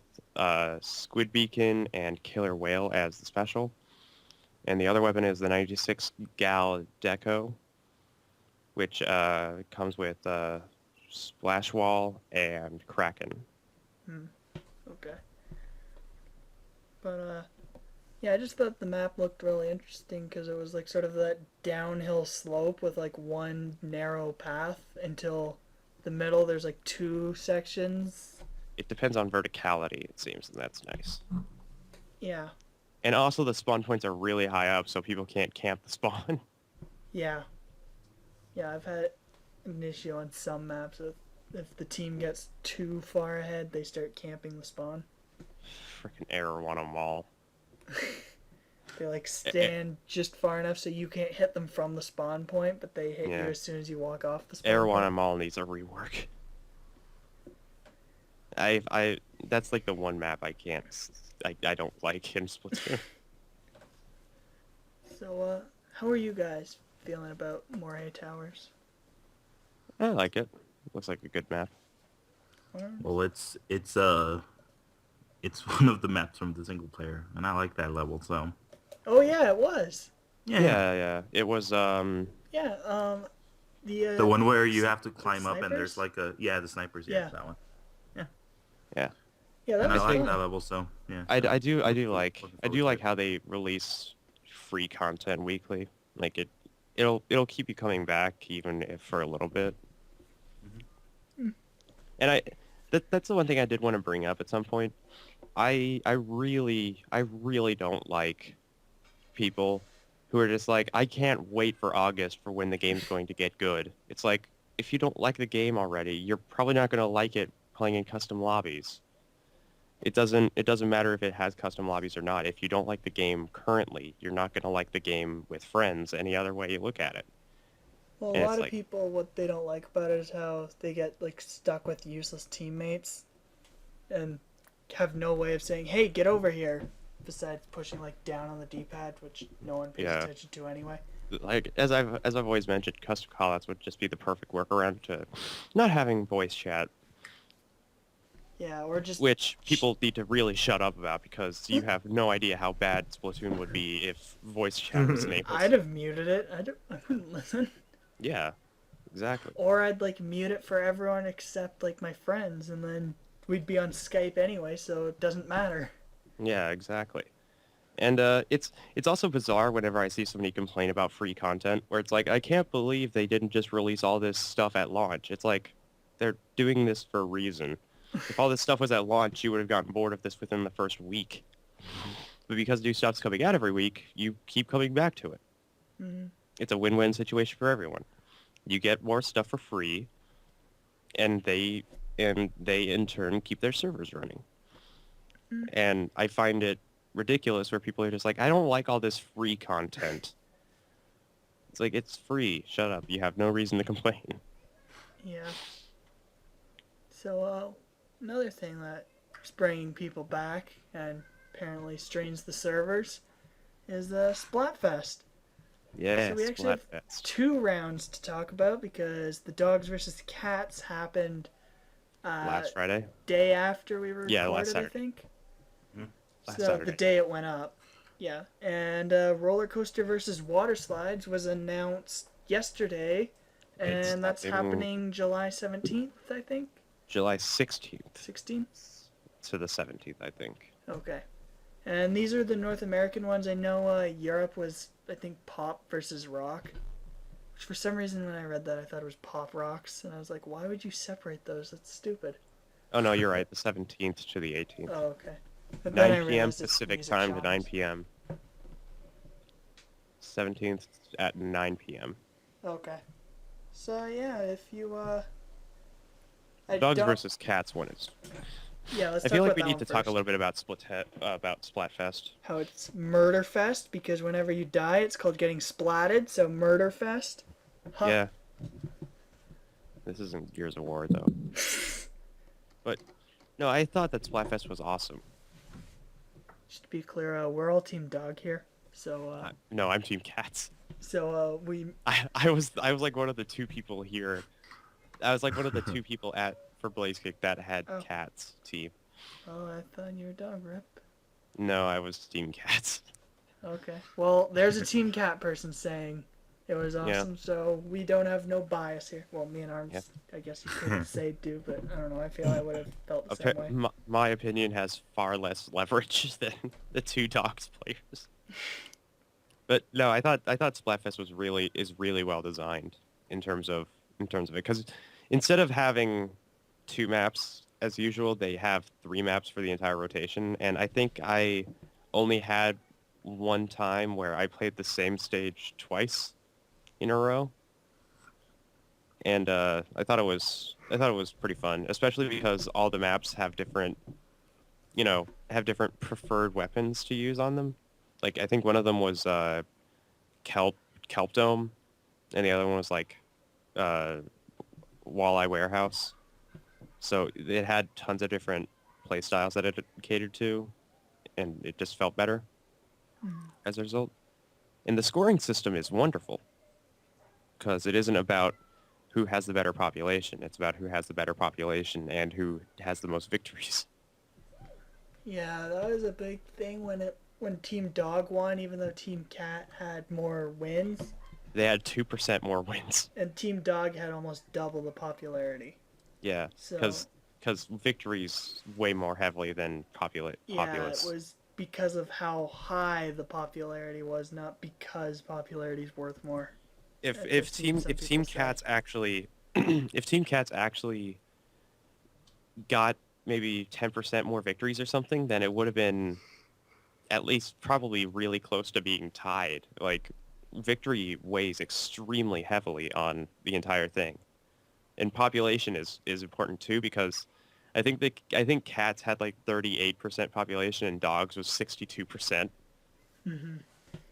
Squid Beacon and Killer Whale as the special. And the other weapon is the 96 Gal Deco, which comes with Splash Wall and Kraken. Okay. But yeah, I just thought the map looked really interesting because it was like sort of that downhill slope with like one narrow path until the middle. There's like two sections. It depends on verticality, it seems, and that's nice. Yeah. And also the spawn points are really high up, so people can't camp the spawn. Yeah. Yeah, I've had an issue on some maps with if the team gets too far ahead, they start camping the spawn. Freaking error on them all. They like stand just far enough so you can't hit them from the spawn point, but they hit you Yeah. as soon as you walk off the spawn Error on point. them all needs a rework. I that's like the one map I don't like in Splatoon. So, how are you guys feeling about Moray Towers? I like it. Looks like a good map. Well, it's one of the maps from the single player, and I like that level. So Oh yeah, it was. Yeah. It was Yeah, the one where you have to climb up, and snipers? there's like the snipers. Yeah. Yeah, that one. Yeah, that And I was like fun. that level. So yeah. I do Looking like forward to it. how they release free content weekly. Like it'll keep you coming back even if for a little bit. And that's the one thing I did want to bring up at some point. I really don't like people who are just like, I can't wait for August for when the game's going to get good. It's like, if you don't like the game already, you're probably not going to like it playing in custom lobbies. It doesn't matter if it has custom lobbies or not. If you don't like the game currently, you're not going to like the game with friends any other way you look at it. Well, a And it's lot of like- people, what they don't like about it is how they get like stuck with useless teammates, and have no way of saying, "Hey, get over here," besides pushing like down on the D-pad, which no one pays Yeah. attention to anyway. Like as I've always mentioned, custom callouts would just be the perfect workaround to not having voice chat, Yeah, or just which people need to really shut up about because you have no idea how bad Splatoon would be if voice chat was enabled. I'd have muted it. I wouldn't listen. Yeah, exactly. Or I'd like mute it for everyone except like my friends, and then we'd be on Skype anyway, so it doesn't matter. Yeah, exactly. And it's also bizarre whenever I see somebody complain about free content, where it's like, I can't believe they didn't just release all this stuff at launch. It's like, they're doing this for a reason. If all this stuff was at launch, you would have gotten bored of this within the first week. But because new stuff's coming out every week, you keep coming back to it. Mhm. It's a win-win situation for everyone. You get more stuff for free, and they in turn keep their servers running. And I find it ridiculous where people are just like, I don't like all this free content. It's like, it's free. Shut up. You have no reason to complain. Yeah. So, another thing that's bringing people back and apparently strains the servers is Splatfest. Yeah, So we actually have Splatfest. 2 rounds to talk about because the dogs versus cats happened Last Friday? day after we were Yeah, recorded, last I Saturday. think. Last So Saturday. the day it went up. Yeah. And Roller Coaster versus Water Slides was announced yesterday. It's And that's happening- happening July 17th, I think. July 16th 16th? to the 17th, I think. Okay. And these are the North American ones. I know Europe was, I think, Pop versus Rock. Which for some reason when I read that I thought it was Pop Rocks. And I was like, why would you separate those? That's stupid. Oh, no, you're right. The 17th to the 18th. Oh, okay. But then I 9 p.m. realized it's Pacific music time to genres. 9 p.m. 17th at 9 p.m. Okay. So yeah, if you I Dogs don't- versus cats one is. Yeah, let's I talk feel like about we that need one to talk a first. little bit about Splatfest. How it's Murderfest because whenever you die, it's called getting splatted. So Murderfest. Huh. Yeah. This isn't Gears of War though. But No, I thought that Splatfest was awesome. Just to be clear, we're all Team Dog here. So, No, I'm Team Cats. we. I was like one of the two people here. I was like one of the two people for BlazeKick that had Oh. Cats team. Oh, I thought you were Dog Rip. No, I was Team Cats. Okay. Well, there's a Team Cat person saying it was Yeah. awesome, so we don't have no bias here. Well, me and Arms, Yeah. I guess you could say do, but I don't know. I feel I would have felt the same way. My opinion has far less leverage than the two Dogs players. But no, I thought Splatfest is really well designed in terms of it, because instead of having 2 maps as usual, they have 3 maps for the entire rotation, and I think I only had one time where I played the same stage twice in a row, and I thought it was pretty fun, especially because all the maps have different preferred weapons to use on them. Like I think one of them was kelp dome, and the other one was like walleye warehouse. So it had tons of different play styles that it catered to, and it just felt better as a result. And the scoring system is wonderful because it isn't about who has the better population. It's about who has the better population and who has the most victories. Yeah, that was a big thing when Team Dog won, even though Team Cat had more wins. They had 2% more wins. And Team Dog had almost double the popularity. Yeah, because victories weigh more heavily than populace. Yeah, it was because of how high the popularity was, not because popularity is worth more. If Team Cats actually if Team Cats actually got maybe 10% more victories or something, then it would have been at least probably really close to being tied. Like victory weighs extremely heavily on the entire thing. And population is important too, because I think Cats had like 38% population and Dogs was 62%. Mm-hmm.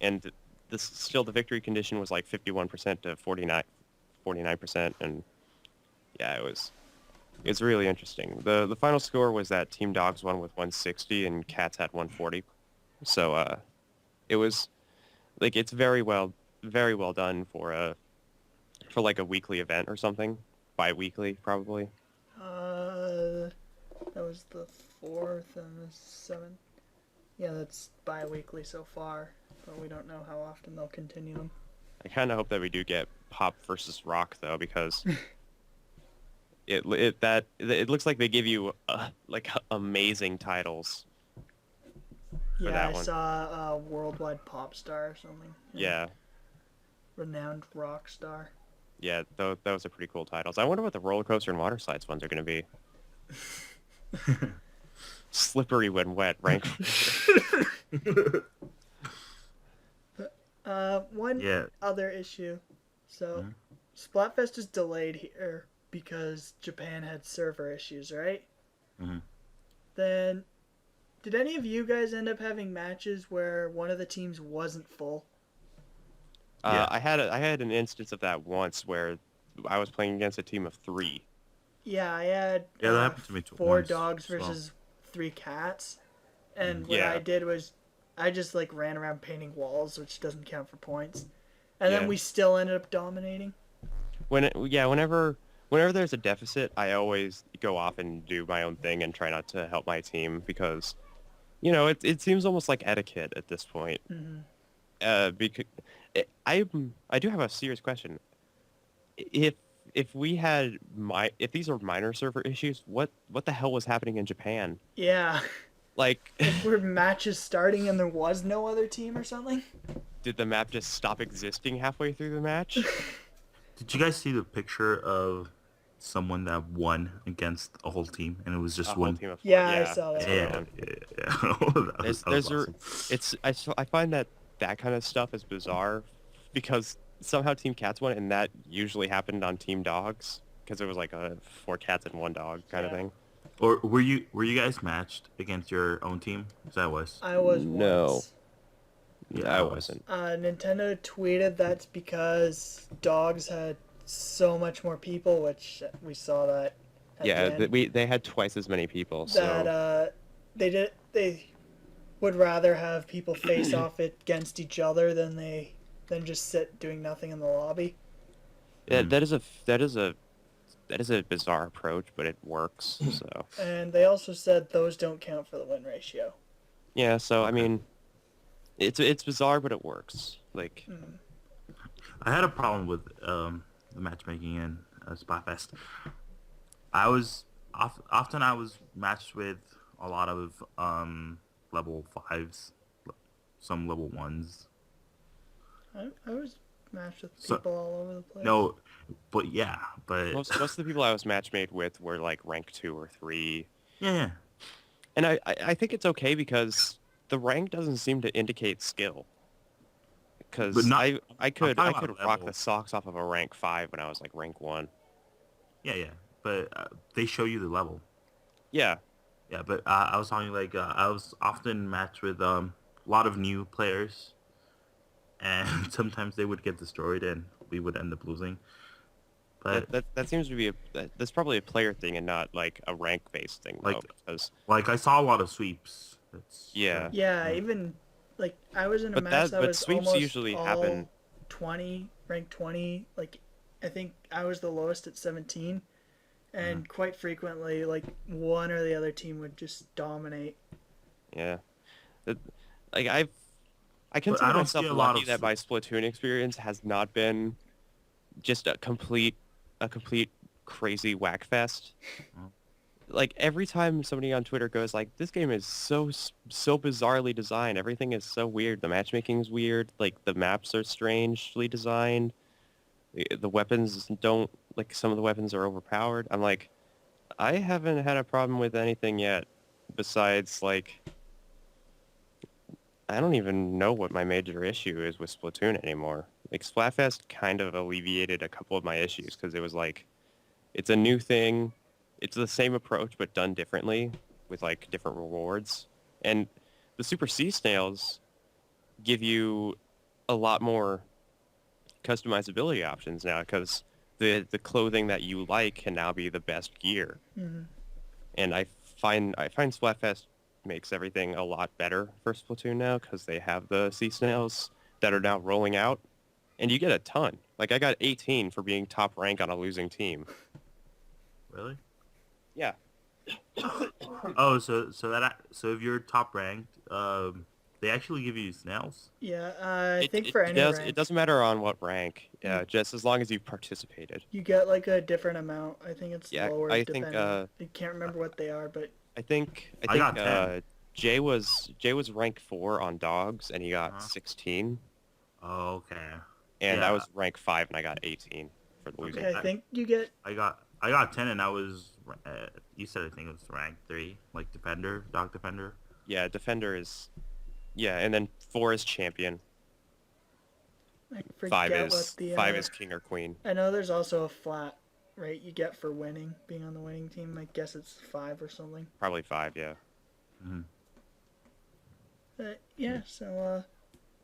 And the victory condition was like 51% to 49%, and yeah, it was really interesting. The final score was that Team Dogs won with 160 and Cats had 140. So it was like it's very well done for like a weekly event or something. Bi-weekly, probably. That was the 4th and the 7th. Yeah, that's bi-weekly so far, but we don't know how often they'll continue them. I kind of hope that we do get Pop versus Rock though, because it looks like they give you like amazing titles. For that I one. saw Worldwide Pop Star or something. Yeah. Renowned Rock Star. Yeah, those are pretty cool titles. I wonder what the roller coaster and water slides ones are going to be. Slippery when wet, rank. One other issue. So, Splatfest is delayed here because Japan had server issues, right? Mm-hmm. Then, did any of you guys end up having matches where one of the teams wasn't full? Yeah. I had an instance of that once where I was playing against a team of 3. Yeah, I had that happened to me 4 once dogs as well. versus 3 cats. And what Yeah. I did was I just like ran around painting walls, which doesn't count for points. And then we still ended up dominating. Whenever there's a deficit, I always go off and do my own thing and try not to help my team because, it seems almost like etiquette at this point. Mm-hmm. Because I do have a serious question. If these are minor server issues, what the hell was happening in Japan? Yeah. Like, were matches starting and there was no other team or something? did the map just stop existing halfway through the match? Did you guys see the picture of someone that won against a whole team, and it was just A whole one? team of 4. Yeah, I saw that. Yeah. That was awesome. I find that kind of stuff is bizarre because somehow Team Cats won, and that usually happened on Team Dogs because it was like a 4 cats and 1 dog kind of thing. Or were you guys matched against your own team? Because I was. I was No. once. Yeah, I wasn't. Nintendo tweeted that's because Dogs had so much more people, which we saw that at the Yeah, end. they had twice as many people, That so they would rather have people face off against each other than just sit doing nothing in the lobby. yeah, Mm. that is a bizarre approach, but it works. So And they also said those don't count for the win ratio. yeah, so I Okay. mean, it's bizarre, but it works. Like I had a problem with the matchmaking in Splatfest. I was often I was matched with a lot of level fives, some level ones. I was matched with So people all over the place. no, but yeah, but most of the people I was matchmade with were like rank 2 or 3, yeah, yeah. and I think it's okay because the rank doesn't seem to indicate skill. But Because not. I'm I talking could about rock the level. socks off of a rank 5 when I was like rank 1. Yeah, yeah. But they show you the level. Yeah, Yeah, but I was talking like I was often matched with a lot of new players, and sometimes they would get destroyed, and we would end up losing. But that seems to be that's probably a player thing and not like a rank based thing like though. Because like I saw a lot of sweeps. That's yeah, Yeah, even like I was in a match that but was sweeps almost usually all happen. 20, rank 20. Like I think I was the lowest at 17, uh, and quite frequently like one or the other team would just dominate. Yeah, It- like I but I consider don't see myself a lot lucky of. that my Splatoon experience has not been just a complete crazy whack fest. Like every time somebody on Twitter goes like, "This game is so bizarrely designed. Everything is so weird. The matchmaking's weird. Like the maps are strangely designed. The weapons don't like some of the weapons are overpowered." I'm like, I haven't had a problem with anything yet, besides like I don't even know what my major issue is with Splatoon anymore. Like Splatfest kind of alleviated a couple of my issues because it was like it's a new thing. It's the same approach but done differently with like different rewards. And the Super Sea Snails give you a lot more customizability options now because the clothing that you like can now be the best gear. Mm-hmm. And I find Splatfest makes everything a lot better for Splatoon now because they have the sea snails that are now rolling out, and you get a ton. Like I got 18 for being top rank on a losing team. Really? Yeah, Oh, so if you're top ranked, they actually give you snails. Yeah, I think for any it rank doesn't matter on what rank, you just as long as you participated. you get like a different amount. I think it's Yeah, lower depending. I can't remember what they are, but I I think got 10. Jay was rank 4 on dogs and he got Uh-huh. 16, Oh, okay. and I Yeah. was rank 5 and I got 18 for the losing okay, I team. think you get I got 10, and I was. You said I think it was rank 3, like defender, dog defender. Yeah, defender is yeah, and then 4 is champion. I forget what the 5 is king or queen. I know there's also a flat rate you get for winning, being on the winning team. I guess it's 5 or something. Probably 5, yeah. Mm-hmm. Yeah, so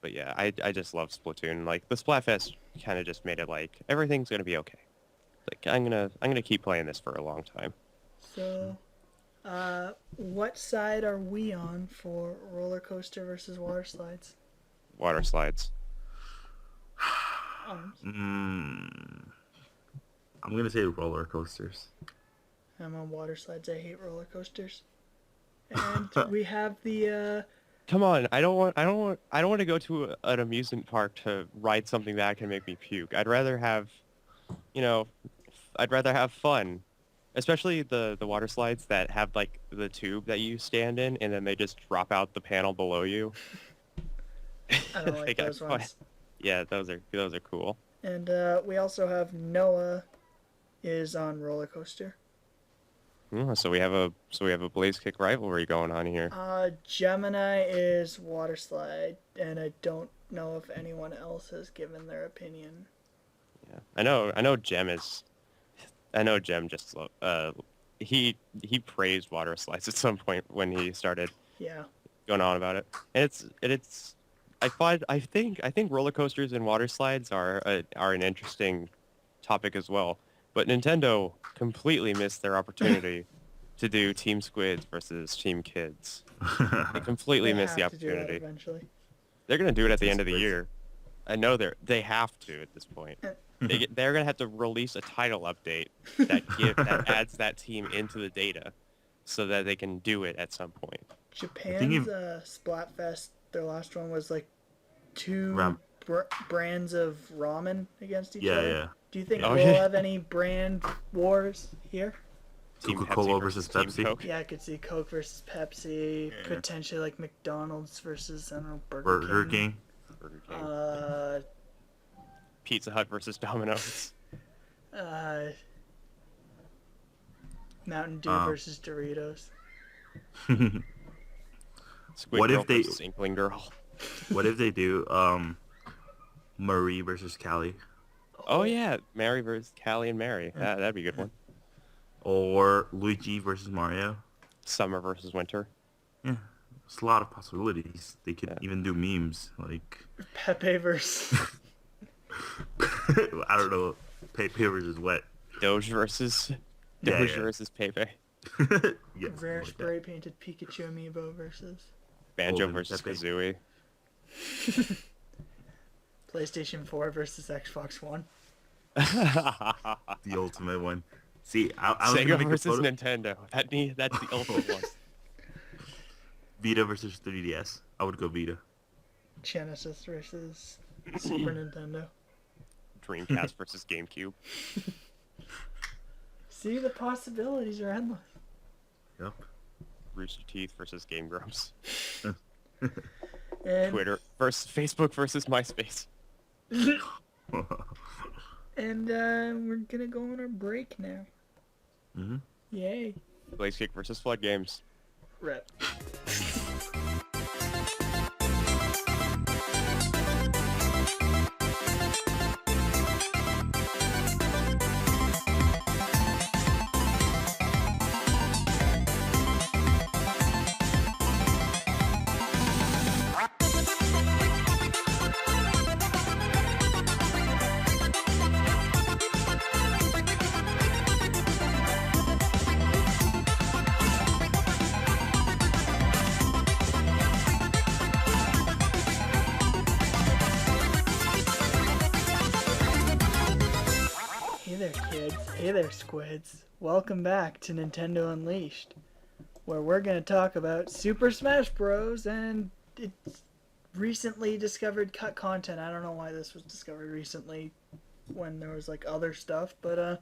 But yeah, I just love Splatoon. Like the Splatfest kind of just made it like everything's gonna be okay. Like I'm gonna keep playing this for a long time. so what side are we on for roller coaster versus water slides? Water slides. Arms. I'm gonna say roller coasters. I'm on water slides. I hate roller coasters. And we have the Come on, I don't want to go to an amusement park to ride something that can make me puke. I'd rather have, you know, I'd rather have fun. Especially the water slides that have like the tube that you stand in and then they just drop out the panel below you. I don't They like got those fun. ones. Yeah, those are cool. And we also have Noah is on roller coaster. So we have a Blaze Kick rivalry going on here. Gemini is water slide, and I don't know if anyone else has given their opinion. Yeah. I know Gem just he praised water slides at some point when he started Yeah. going on about it. And it's I think roller coasters and water slides are an interesting topic as well. But Nintendo completely missed their opportunity to do Team Squids versus Team Kids. They completely They missed the have to do that opportunity. eventually. They're gonna do it at the end of the Squids. year. I know they have to at this point. They're gonna have to release a title update that adds that team into the data, so that they can do it at some point. Japan's Splatfest, their last one was like two Ram- brands of ramen against each Yeah, other. yeah. Do you think Oh, we'll yeah. have any brand wars here? Team Coca-Cola Pepsi versus Team Pepsi. Coke. Yeah, I could see Coke versus Pepsi, Yeah. potentially like McDonald's versus, I don't know, Burger King. Burger King. Pizza Hut versus Domino's. Mountain Dew versus Doritos. Squid What Girl if they- versus Inkling Girl. What if they do Marie versus Callie? Oh yeah, Mary versus Callie and Mary. That'd be a good one. Or Luigi versus Mario? Summer versus winter. Yeah. There's a lot of possibilities. They could Yeah. even do memes. Like, Pepe versus... I don't know. Pepe versus what? Doge versus Yeah, Doge yeah. versus Pepe. Yeah, Rare like spray painted Pikachu amiibo versus... Banjo Golden versus Pepe. Kazooie. PlayStation 4 versus Xbox One. The ultimate one. See, I was Sega gonna make a versus photo. Nintendo. That's the ultimate one. Vita versus 3DS. I would go Vita. Genesis versus Super Nintendo. Dreamcast versus GameCube. See, the possibilities are endless. Yep. Rooster Teeth versus Game Grumps. And, Twitter versus Facebook versus MySpace. and we're gonna go on our break now. Mm-hmm. Yay. Blaze Kick versus Flood Games. Rep. Hey there, kids. Hey there, squids. Welcome back to Nintendo Unleashed, where we're going to talk about Super Smash Bros. And its recently discovered cut content. I don't know why this was discovered recently when there was like other stuff, but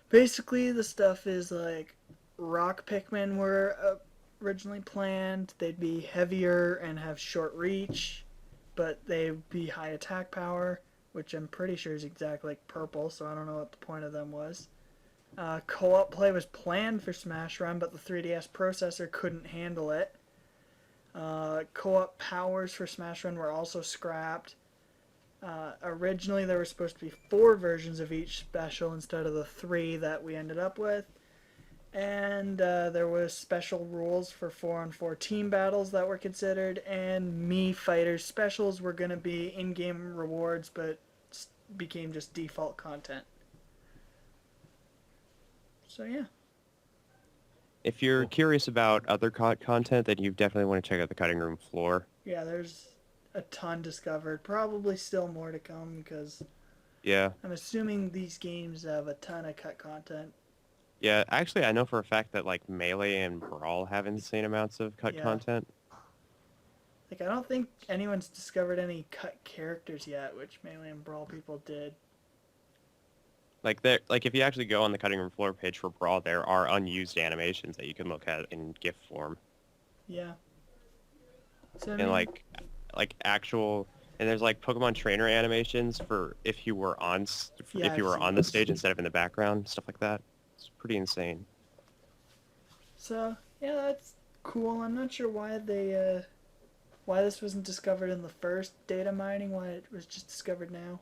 basically the stuff is like rock Pikmin were originally planned. They'd be heavier and have short reach, but they'd be high attack power, which I'm pretty sure is exactly like purple, so I don't know what the point of them was. Co-op play was planned for Smash Run, but the 3DS processor couldn't handle it. Co-op powers for Smash Run were also scrapped. Originally there were supposed to be 4 versions of each special instead of the 3 that we ended up with. And there was special rules for 4-on-4 team battles that were considered, and Mii Fighters specials were going to be in-game rewards, but became just default content. So yeah. If you're curious about other content, then you definitely want to check out the cutting room floor. Yeah, there's a ton discovered. Probably still more to come, because Yeah. I'm assuming these games have a ton of cut content. Yeah, actually, I know for a fact that like Melee and Brawl have insane amounts of cut Yeah. content. Like, I don't think anyone's discovered any cut characters yet, which Melee and Brawl people did. Like if you actually go on the cutting room floor page for Brawl, there are unused animations that you can look at in GIF form, Yeah. So, I and mean, like actual, and there's like Pokemon trainer animations for if you were on Yeah, if you I've were seen on the those. stage instead of in the background, stuff like that. It's pretty insane. So, yeah, that's cool. I'm not sure why why this wasn't discovered in the first data mining, why it was just discovered now.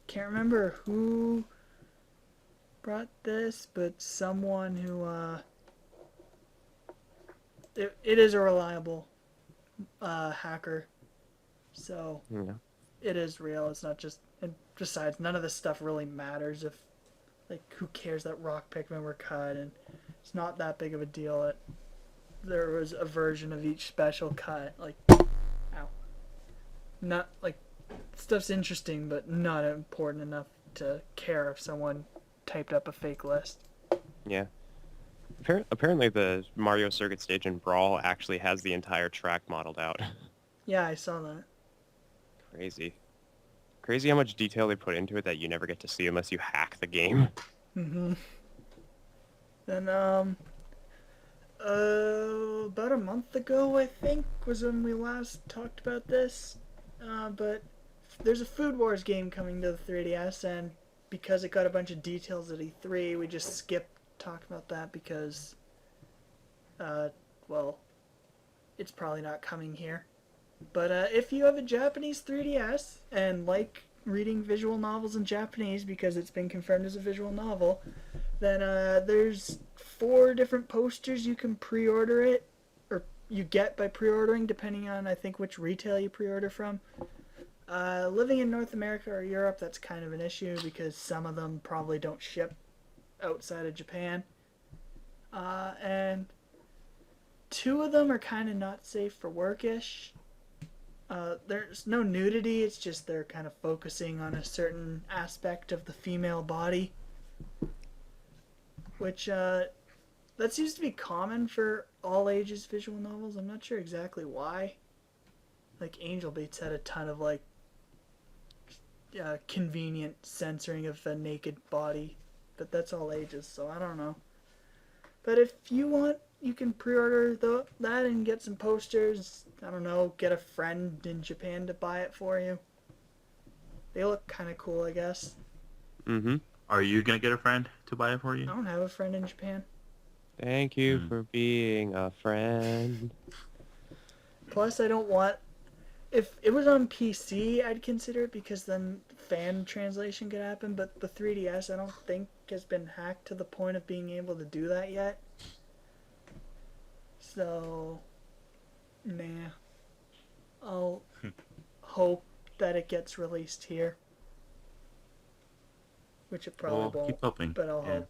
Can't remember who brought this, but someone who, it is a reliable hacker. So, Yeah. it is real. It's not just, and besides, none of this stuff really matters if Like, who cares that rock Pikmin were cut, and it's not that big of a deal that there was a version of each special cut. Like, ow. Not, like, stuff's interesting, but not important enough to care if someone typed up a fake list. Yeah. Apparently the Mario Circuit stage in Brawl actually has the entire track modeled out. Yeah, I saw that. Crazy. Crazy how much detail they put into it that you never get to see unless you hack the game. Mm-hmm. Then, about a month ago, I think, was when we last talked about this. But there's a Food Wars game coming to the 3DS, and because it got a bunch of details at E3, we just skipped talking about that because, well, it's probably not coming here. But if you have a Japanese 3DS and like reading visual novels in Japanese because it's been confirmed as a visual novel, then there's 4 different posters you can pre-order it, or you get by pre-ordering, depending on, I think, which retail you pre-order from. Living in North America or Europe, that's kind of an issue because some of them probably don't ship outside of Japan. And 2 of them are kind of not safe for work-ish. There's no nudity, it's just they're kind of focusing on a certain aspect of the female body. Which, that seems to be common for all ages visual novels. I'm not sure exactly why. Like, Angel Beats had a ton of, like, convenient censoring of a naked body. But that's all ages, so I don't know. But if you want, you can pre-order that and get some posters. I don't know, get a friend in Japan to buy it for you. They look kind of cool, I guess. Mm-hmm. Are you gonna get a friend to buy it for you? I don't have a friend in Japan. Thank you for being a friend. Plus, I don't want... If it was on PC, I'd consider it because then fan translation could happen, but the 3DS I don't think has been hacked to the point of being able to do that yet. So, nah. I'll hope that it gets released here. Which it probably Well, won't, keep hoping. but I'll Yeah. hope.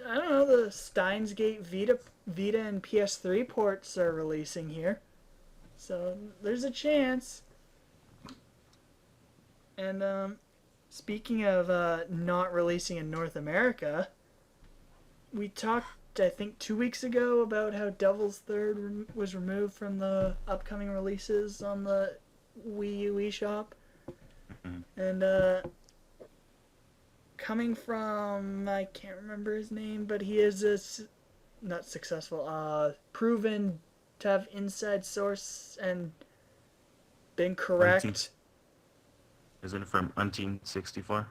I don't know, the Steins Gate Vita and PS3 ports are releasing here. So, there's a chance. And, speaking of not releasing in North America, we talked, I think, 2 weeks ago about how Devil's Third was removed from the upcoming releases on the Wii U eShop. And, coming from, I can't remember his name, but he is not successful, proven to have inside source and been correct. Isn't it from Unseen 64?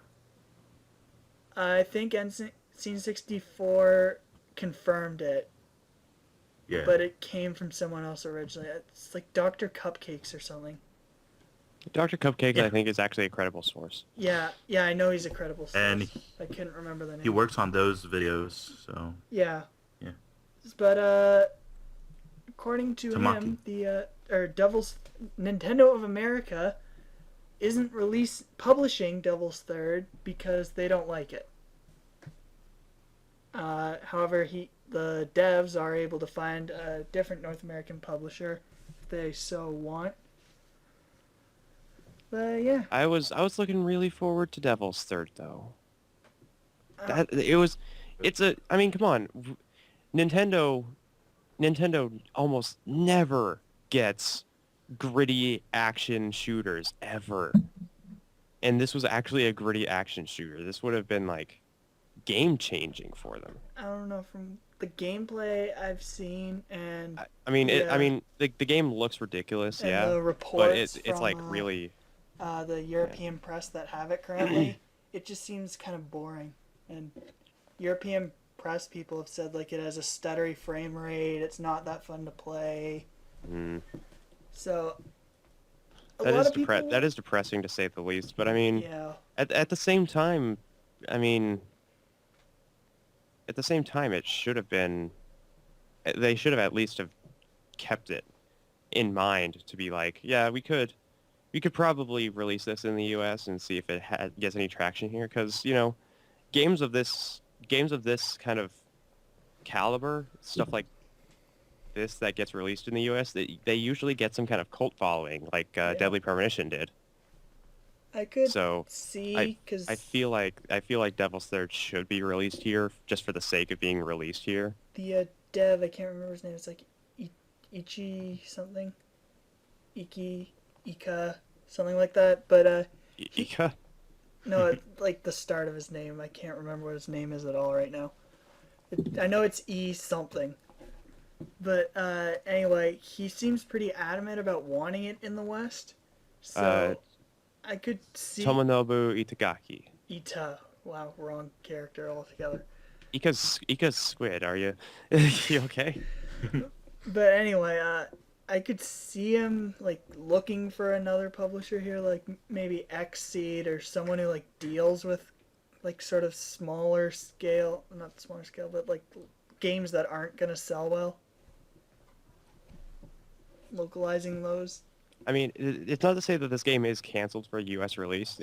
I think N64 confirmed it, Yeah. but it came from someone else originally. It's like Dr. Cupcakes or something. Dr. Cupcake, Yeah. I think, is actually a credible source. Yeah, I know he's a credible source. And I couldn't remember the name. he works on those videos, so Yeah. Yeah. But according to Tamaki. him, the Nintendo of America isn't publishing Devil's Third because they don't like it. However, the devs are able to find a different North American publisher if they so want. But yeah, I was looking really forward to Devil's Third though. I mean, come on. Nintendo almost never gets gritty action shooters ever. And this was actually a gritty action shooter. This would have been like game changing for them. I don't know, from the gameplay I've seen and the game looks ridiculous, and yeah. the reports But it's from, like really the European press that have it currently, it just seems kind of boring. And European press people have said like it has a stuttery frame rate, it's not that fun to play. So that is depressing to say the least. But I mean, yeah. at the same time, it should have been. They should have at least have kept it in mind to be like, yeah, we could probably release this in the U.S. and see if it gets any traction here, because games of this kind of caliber, stuff like this that gets released in the US, they usually get some kind of cult following, like Deadly Premonition did. I could So see because I feel like Devil's Third should be released here just for the sake of being released here. the dev, I can't remember his name. It's like Ichi something, Ika, something like that. But Ika? no, like the start of his name. I can't remember what his name is at all right now. I know it's E something. But anyway, he seems pretty adamant about wanting it in the West. So I could see Tomonobu Itagaki. Ita. Wow, wrong character altogether. Ika's squid, are you? You okay? But anyway, I could see him like looking for another publisher here, like maybe Xseed or someone who like deals with like sort of smaller scale, not smaller scale, but like games that aren't gonna sell well. Localizing those. I mean, it's not to say that this game is canceled for a U.S. release.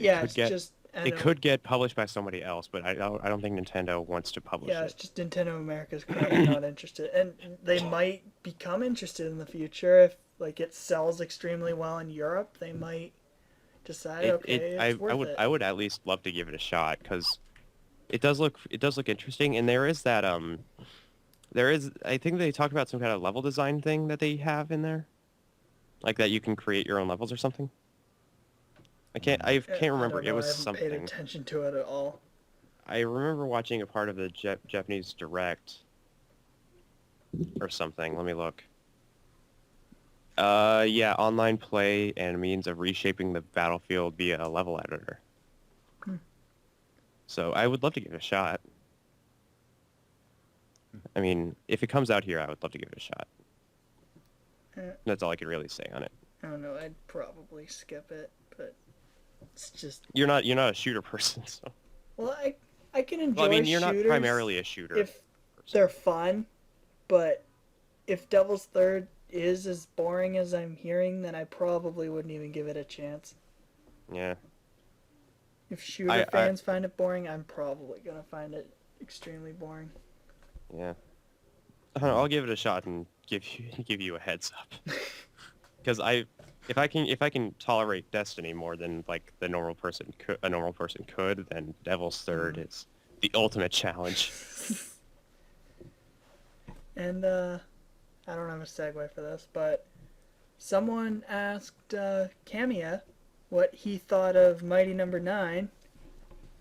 It could get published by somebody else, but I don't think Nintendo wants to publish Yeah, it. it's just Nintendo America's currently not interested, and they might become interested in the future if like it sells extremely well in Europe. They might decide, it's worth it. I would at least love to give it a shot because it does look interesting, and there is that I think they talked about some kind of level design thing that they have in there, like that you can create your own levels or something. I can't remember. It was something. I haven't paid attention to it at all. I remember watching a part of the Japanese Direct or something. Let me look. Yeah, online play and means of reshaping the battlefield via a level editor. So I would love to give it a shot. I mean, if it comes out here, I would love to give it a shot. That's all I could really say on it. I don't know. I'd probably skip it, but it's just you're not a shooter person, so. Well, I can enjoy. Well, I mean, you're not shooters primarily a shooter. If they're fun, but if Devil's Third is as boring as I'm hearing, then I probably wouldn't even give it a chance. Yeah. If shooter fans find it boring, I'm probably gonna find it extremely boring. Yeah. I'll give it a shot and give you a heads up. Because if I can tolerate Destiny more than like a normal person could, then Devil's Third is the ultimate challenge. And I don't have a segue for this, but someone asked Kamiya what he thought of Mighty Number 9,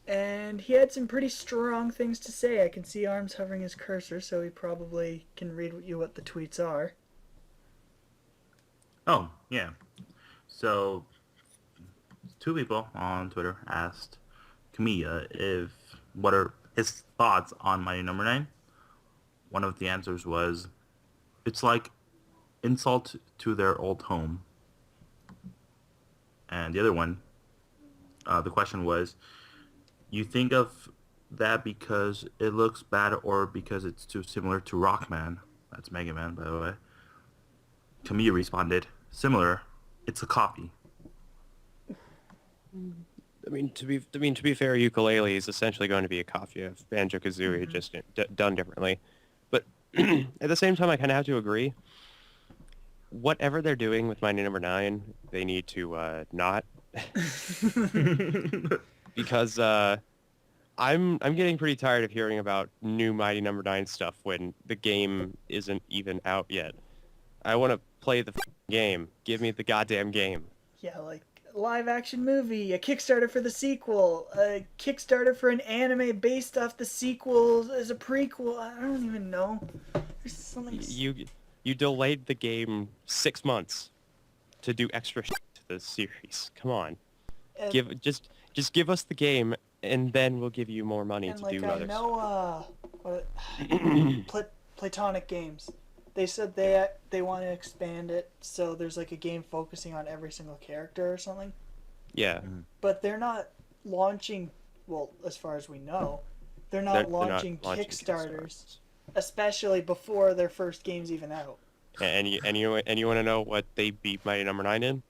and he had some pretty strong things to say. I can see Arms hovering his cursor, so he probably can read you what the tweets are. Oh, yeah. So, two people on Twitter asked Kamiya what are his thoughts on Mighty Number 9. One of the answers was, it's like insult to their old home. And the other one, the question was, you think of that because it looks bad or because it's too similar to Rockman? That's Mega Man, by the way. Kamiya responded, similar. It's a copy. I mean, to be fair, Ukulele is essentially going to be a copy of Banjo-Kazooie, just done differently. But at the same time, I kind of have to agree. Whatever they're doing with Mighty Number 9, they need to not. Because I'm getting pretty tired of hearing about new Mighty Number 9 stuff when the game isn't even out yet. I want to play the game. Give me the goddamn game. Yeah, like a live action movie, a Kickstarter for the sequel, a Kickstarter for an anime based off the sequel as a prequel. I don't even know. There's something. You delayed the game 6 months to do extra shit to the series. Come on. Just give us the game, and then we'll give you more money to do other stuff. I know, Platonic Games. They said they want to expand it, so there's like a game focusing on every single character or something. Yeah. But they're not launching, well, as far as we know, they're not launching Kickstarters, especially before their first game's even out. And you want to know what they beat Mighty Number 9 in?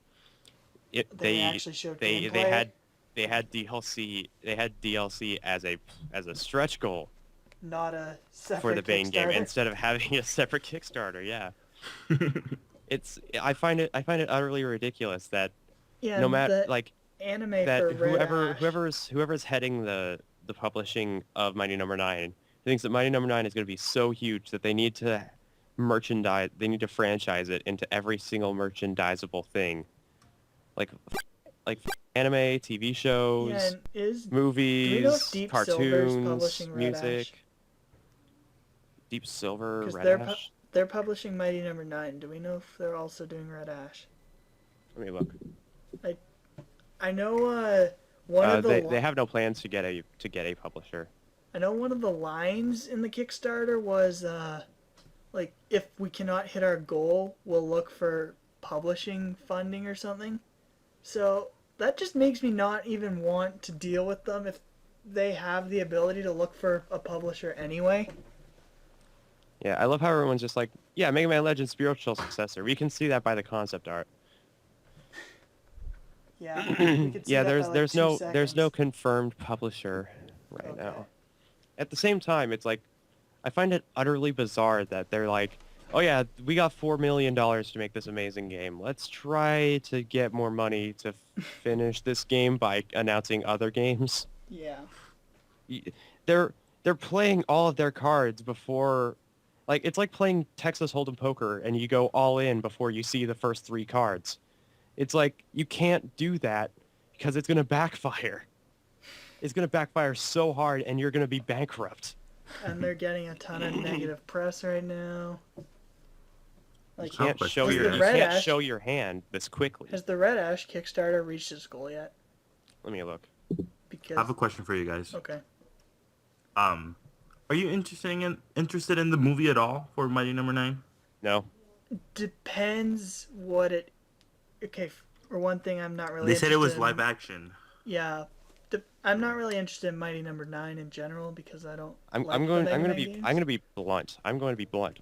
They actually showed gameplay? they had DLC. They had DLC as a stretch goal Not a separate for the main game Kickstarter. instead of having a separate Kickstarter. Yeah, I find it utterly ridiculous that Yeah, no and matter the like anime that for Red Ash. whoever's heading the publishing of Mighty Number Nine thinks that Mighty Number Nine is going to be so huge that they need to they need to franchise it into every single merchandisable thing, like like anime, TV Yeah, shows, and do we know if movies, Deep Silver's cartoons, publishing Red Ash? music. Deep Silver, Because Red Ash. they're publishing Mighty Number Nine. Do we know if they're also doing Red Ash? Let me look. I know one of the They have no plans to get a publisher. I know one of the lines in the Kickstarter was like if we cannot hit our goal, we'll look for publishing funding or something. So that just makes me not even want to deal with them if they have the ability to look for a publisher anyway. Yeah, I love how everyone's just like, yeah, Mega Man Legends spiritual successor. We can see that by the concept art. Yeah, we could see Yeah, that by, like, there's 2 no seconds. confirmed publisher right Okay. now. At the same time, it's like I find it utterly bizarre that they're like, oh yeah, we got $4 million to make this amazing game. Let's try to get more money to finish this game by announcing other games. Yeah. Y- They're playing all of their cards before, like it's like playing Texas Hold'em poker and you go all in before you see the first 3 cards. It's like you can't do that because it's gonna backfire. It's gonna backfire so hard and you're gonna be bankrupt. And they're getting a ton of negative press right now. Like, Can't has show the your- Red can't Ash show your hand this quickly. has the Red Ash Kickstarter reached its goal yet? Let me look. Because I have a question for you guys. okay. Are you interested in the movie at all for Mighty Number Nine? No. Depends what it. Okay, for one thing, I'm not really. They said it was interested live in- action. Yeah, I'm not really interested in Mighty Number Nine in general because I don't. I'm like the going Mega I'm Man gonna be games. I'm gonna be blunt. I'm going to be blunt.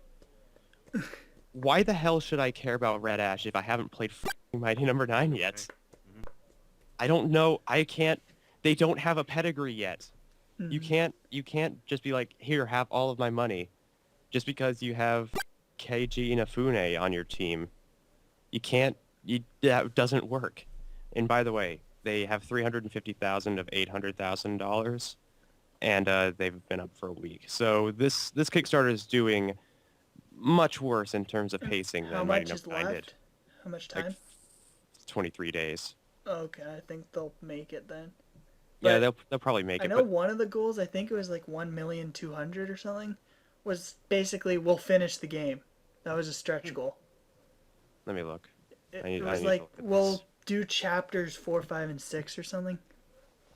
Why the hell should I care about Red Ash if I haven't played f***ing Mighty Number 9 yet? I don't know. I can't. They don't have a pedigree yet. You can't just be like, here, have all of my money, just because you have KG Inafune on your team. You can't. That doesn't work. And by the way, they have $350,000 of $800,000, and they've been up for a week. So this Kickstarter is doing much worse in terms of pacing How than much Mighty is Number 9 left? did. How much Like time? 23 days. Okay, I think they'll make it then. Yeah, But they'll probably make I it. know But one of the goals, I think it was like 1,200,000 or something, was basically we'll finish the game. That was a stretch goal. let me look. It, I need- it I was need to like look at we'll this. do chapters 4, 5, and 6 or something.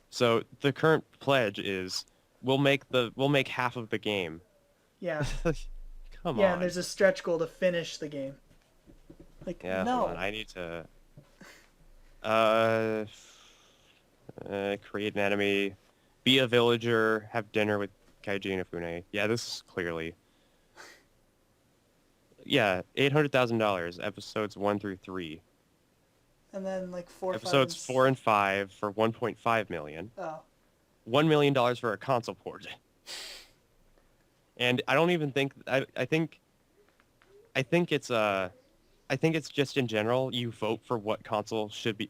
So the current pledge is we'll make half of the game. Yeah, Come yeah. on. And there's a stretch goal to finish the game. Like Yeah, no, hold on. I need to create an enemy, be a villager, have dinner with Kaiji Inafune. Yeah, this is clearly. Yeah, $800,000. Episodes 1 through 3. and then like 4, Episodes 5, 4 and 5 for 1.5 million. Oh, $1 million for a console port. And I don't even think I think it's just in general you vote for what console should be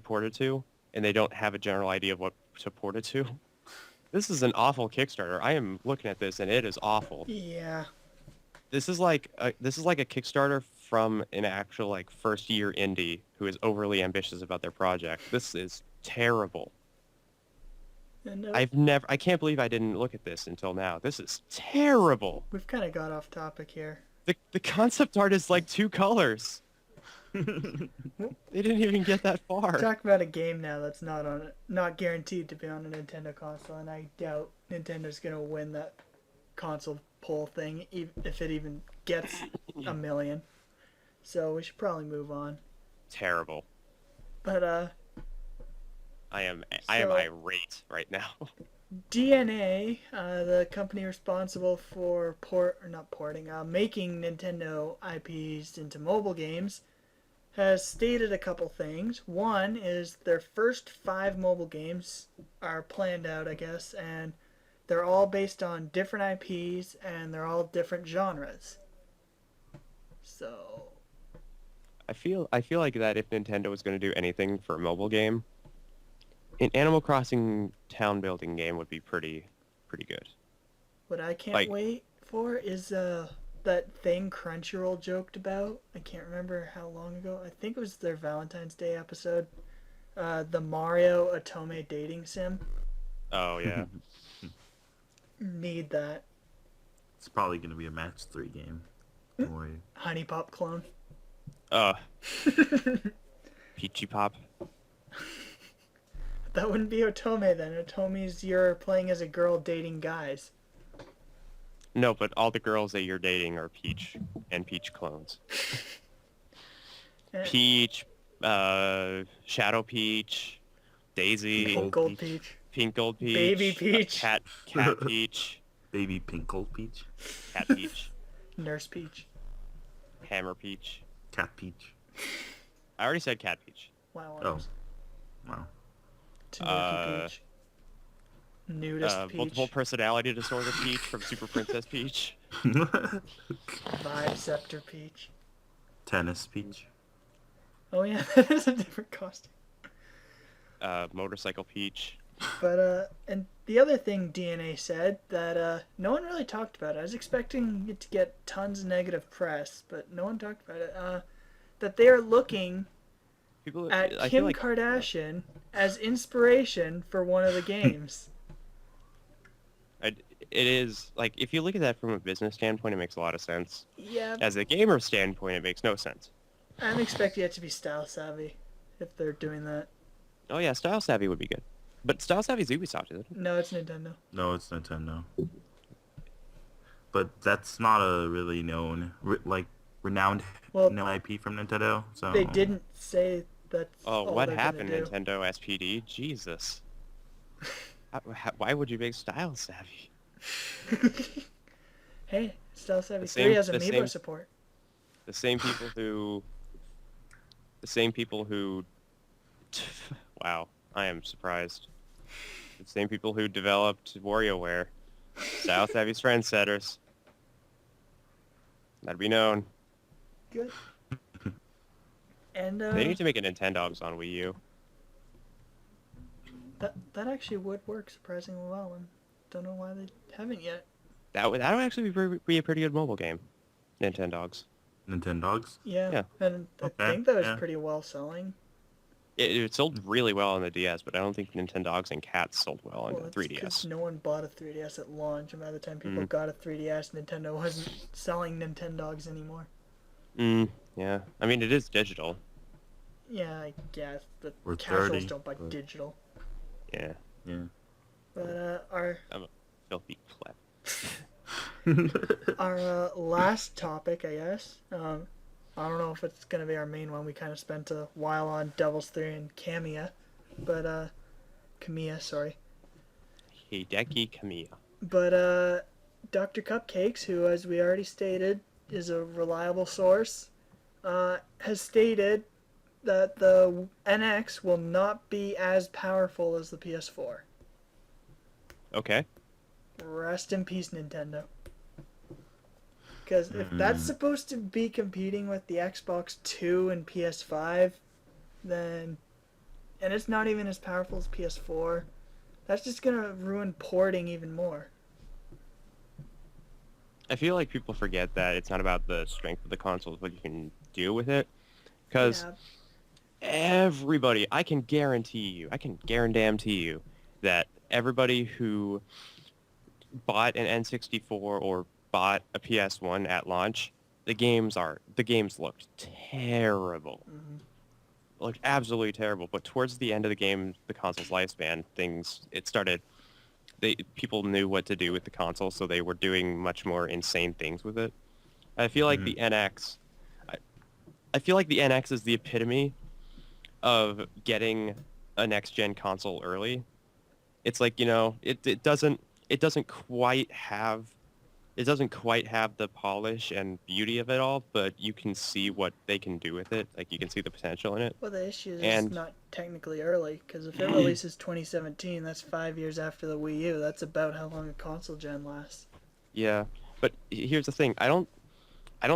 ported to, and they don't have a general idea of what to port it to. This is an awful Kickstarter. I am looking at this and it is awful. yeah. This is like a Kickstarter from an actual like first year indie who is overly ambitious about their project. This is terrible. And I can't believe I didn't look at this until now. This is terrible. we've kind of got off topic here. The concept art is like 2 colors. They didn't even get that far. Talk about a game now that's not guaranteed to be on a Nintendo console, and I doubt Nintendo's gonna win that console poll thing, if it even gets a million. So we should probably move on. Terrible. But I am So- irate right now. DNA, the company responsible for making Nintendo IPs into mobile games, has stated a couple things. One is their first 5 mobile games are planned out, I guess, and they're all based on different IPs and they're all different genres. So, I feel like that if Nintendo was going to do anything for a mobile game, an Animal Crossing town building game would be pretty good. what I can't Like, wait for is that thing Crunchyroll joked about. I can't remember how long ago. I think it was their Valentine's Day episode. The Mario Otome dating sim. oh yeah. Need that. It's probably gonna be a match 3 game. Don't worry. Honey Pop clone. Uh, Peachy Pop. That wouldn't be Otome then. Otome's you're playing as a girl dating guys. No, but all the girls that you're dating are Peach and Peach clones. Eh, Peach, Shadow Peach, Daisy, Pink Gold Peach. Pink Gold Peach, Baby Peach. Cat Peach, Baby Pink Gold Peach. Cat Peach, Nurse Peach. Hammer Peach. Cat Peach. I already said Cat Peach. Wow. Oh. Wow. Tanuki Peach. Nudist Peach. Multiple personality disorder Peach from Super Princess Peach. Vibe Scepter Peach. Tennis Peach. Oh yeah, that is a different costume. Motorcycle Peach. But and the other thing DNA said that no one really talked about it. I was expecting it to get tons of negative press, but no one talked about it. That they are looking People, at I Kim feel like Kardashian as inspiration for one of the games. it is like if you look at that from a business standpoint, it makes a lot of sense. Yeah, As a gamer standpoint, it makes no sense. I'm expecting it to be style savvy if they're doing that. Oh yeah, Style Savvy would be good, but Style Savvy's Ubisoft, isn't it? No, it's Nintendo. No, it's Nintendo. But that's not a really known, renowned Well, IP from Nintendo. So they didn't say that's Oh, all what they're happened, gonna do. Nintendo SPD? Jesus. Why would you make Style Savvy? Hey, Style Savvy The 3 same- has the amiibo same- support. The same people who, wow, I am surprised. The same people who developed WarioWare, Style Savvy's trendsetters. That'd be known. Good. And They need to make a Nintendogs on Wii U. that actually would work surprisingly well, and don't know why they haven't yet. That would actually be a pretty good mobile game. Nintendogs. Nintendogs. Yeah, Yeah. and I Okay, think that was yeah. pretty well selling. It sold really well on the DS, but I don't think Nintendogs and Cats sold well on Well, the it's 'cause 3DS. no one bought a 3DS at launch, and by the time people Mm. got a 3DS, Nintendo wasn't selling Nintendogs anymore. Yeah. I mean, it is digital. Yeah, I guess, but We're casuals 30, don't buy but- digital. Yeah. Yeah. But our Filthy pleb. last topic, I guess. I don't know if it's gonna be our main one. We kind of spent a while on Devil's 3 and Kamiya, but Kamiya, sorry. Hideki Kamiya. But Dr. Cupcakes, who, as we already stated, is a reliable source, has stated that the NX will not be as powerful as the PS4. Okay. Rest in peace, Nintendo. Because if that's supposed to be competing with the Xbox 2 and PS5, then... And it's not even as powerful as PS4. That's just gonna ruin porting even more. I feel like people forget that it's not about the strength of the console, but you can do with it. Because Yeah, everybody, I can guarantee you that everybody who bought an N64 or bought a PS1 at launch, the games looked terrible. Mhm. Looked absolutely terrible. But towards the end of the game, the console's lifespan, people knew what to do with the console, so they were doing much more insane things with it. I feel like the NX, I feel like the NX is the epitome of getting a next-gen console early. It's like, it doesn't quite have it doesn't quite have the polish and beauty of it all, but you can see what they can do with it. Like you can see the potential in it. Well, the issue is it's And not technically early, because if it releases 2017, that's 5 years after the Wii U. That's about how long a console gen lasts. yeah, but here's the thing. I don't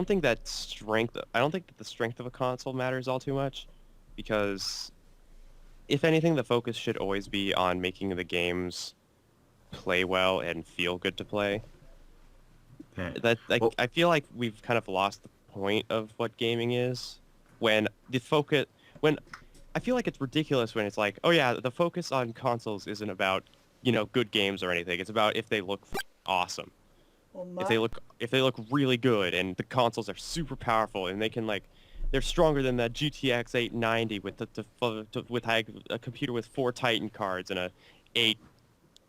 think that strength. I don't think that the strength of a console matters all too much, because if anything, the focus should always be on making the games play well and feel good to play. Okay. That like Well, I feel like we've kind of lost the point of what gaming is when the focus when I feel like it's ridiculous when it's like, oh yeah, the focus on consoles isn't about, good games or anything. It's about if they look awesome. Well, If they look really good and the consoles are super powerful and they can they're stronger than that GTX 890 with a computer with 4 Titan cards and a 8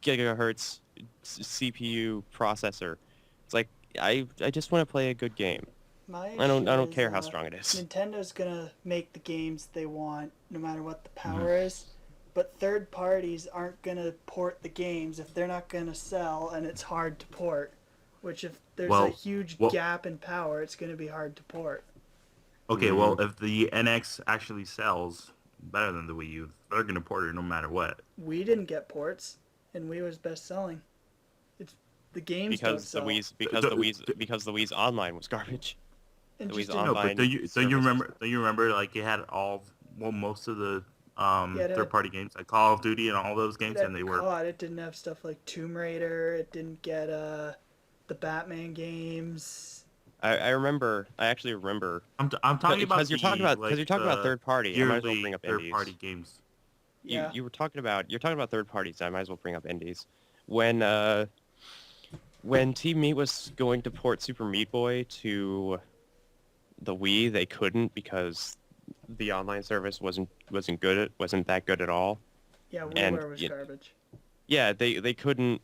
gigahertz CPU processor. It's like I just want to play a good game. my I don't issue care is, how strong it is. Nintendo's gonna make the games they want, no matter what the Mm-hmm. power is. But third parties aren't gonna port the games if they're not gonna sell, and it's hard to port. Which, if there's a well, huge well, gap in power, it's gonna be hard to port. okay. Well, if the NX actually sells better than the Wii U, they're gonna port it no matter what. We didn't get ports, and Wii was best selling. It's the games don't Because the sell. Wii's online was garbage. And the just Wii's in- No, but online don't you service. remember? Don't you remember? Like it had most of the Yeah, it had- third-party games, like Call of Duty and all those games, that and they were. COD, it didn't have stuff like Tomb Raider. It didn't get the Batman games. I actually remember I'm talking about because you're talking about third party. I might as well yearly bring up indies. third-party games. Yeah. You're talking about third parties. I might as well bring up indies. When Team Meat was going to port Super Meat Boy to the Wii, they couldn't because the online service wasn't that good at all. Yeah, And WiiWare was garbage. Yeah, they couldn't.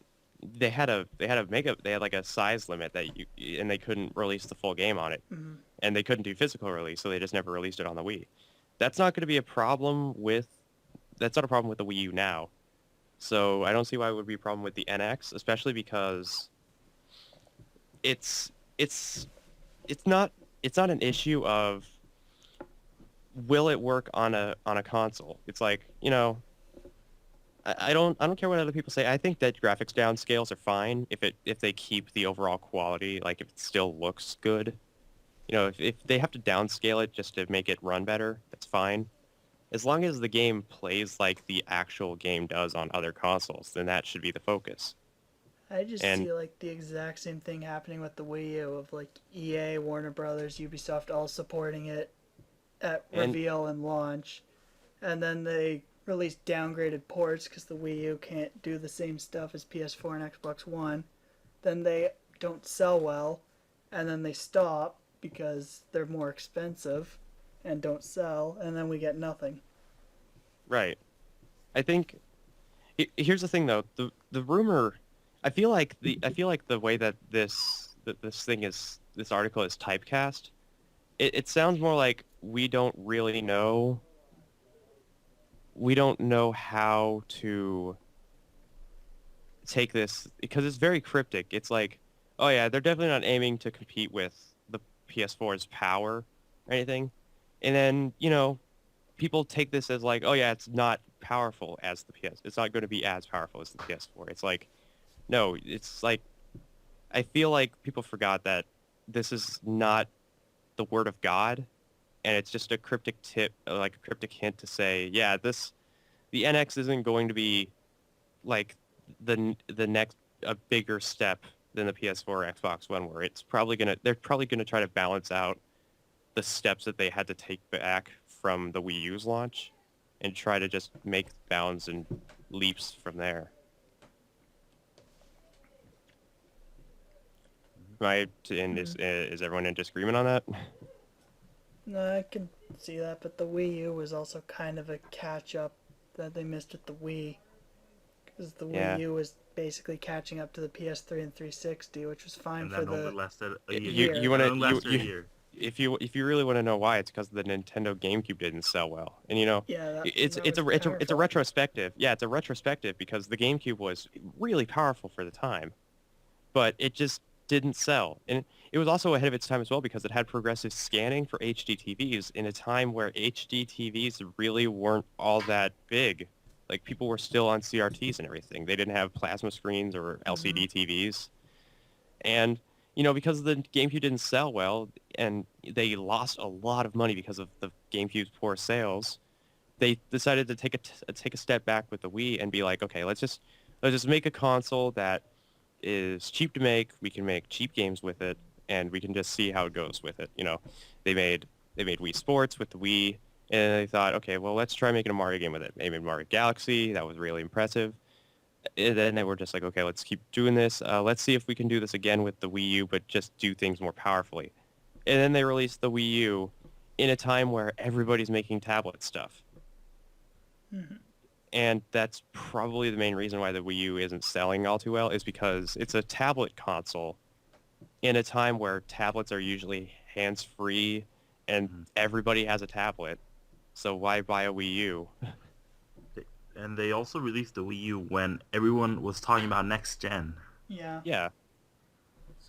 They had like a size limit and they couldn't release the full game on it, Mhm. and they couldn't do physical release, so they just never released it on the Wii. That's not going to be a problem with. That's not a problem with the Wii U now. So I don't see why it would be a problem with the NX, especially because it's not an issue of will it work on a console. It's like, I don't care what other people say. I think that graphics downscales are fine if they keep the overall quality, like if it still looks good. If they have to downscale it just to make it run better, that's fine. As long as the game plays like the actual game does on other consoles, then that should be the focus. I just And- see like the exact same thing happening with the Wii U, of like EA, Warner Brothers, Ubisoft all supporting it at And- reveal and launch, and then they release downgraded ports because the Wii U can't do the same stuff as PS4 and Xbox One. Then they don't sell well, and then they stop because they're more expensive and don't sell, and then we get nothing. Right. I think here's the thing though. The rumor, I feel like the way that this article is typecast, it sounds more like we don't know how to take this, because it's very cryptic. It's like, oh yeah, they're definitely not aiming to compete with the PS4's power or anything. And then, people take this as like, oh yeah, it's not powerful as the PS. It's not going to be as powerful as the PS4. It's like, no, it's like, I feel like people forgot that this is not the word of God, and it's just a cryptic like a cryptic hint to say, yeah, the NX isn't going to be like the next a bigger step than the PS4 or Xbox One, where they're probably gonna try to balance out the steps that they had to take back from the Wii U's launch, and try to just make bounds and leaps from there. Is everyone in disagreement on that? No, I can see that, but the Wii U was also kind of a catch-up that they missed at the Wii. Because the Yeah. Wii U was basically catching up to the PS3 and 360, which was fine And for that only the... lasted a You- year. you wanna- That only lasted you- a year. If you really want to know why, it's because the Nintendo GameCube didn't sell well, and Yeah, it's that it's was a powerful. retrospective. Yeah, it's a retrospective because the GameCube was really powerful for the time, but it just didn't sell. And it was also ahead of its time as well because it had progressive scanning for HD TVs in a time where HD TVs really weren't all that big. Like, people were still on CRTs and everything. They didn't have plasma screens or LCD TVs. And, because the GameCube didn't sell well and they lost a lot of money because of the GameCube's poor sales, they decided to take a step back with the Wii and be like, okay, let's just make a console that is cheap to make. We can make cheap games with it, and we can just see how it goes with it. They made Wii Sports with the Wii, and they thought, okay, well, let's try making a Mario game with it. They made Mario Galaxy. That was really impressive. And then they were just like, okay, let's keep doing this. Let's see if we can do this again with the Wii U, but just do things more powerfully. And then they released the Wii U in a time where everybody's making tablet stuff. Mhm. And that's probably the main reason why the Wii U isn't selling all too well, is because it's a tablet console in a time where tablets are usually hands-free and everybody has a tablet. So why buy a Wii U? And they also released the Wii U when everyone was talking about next gen. Yeah. Yeah.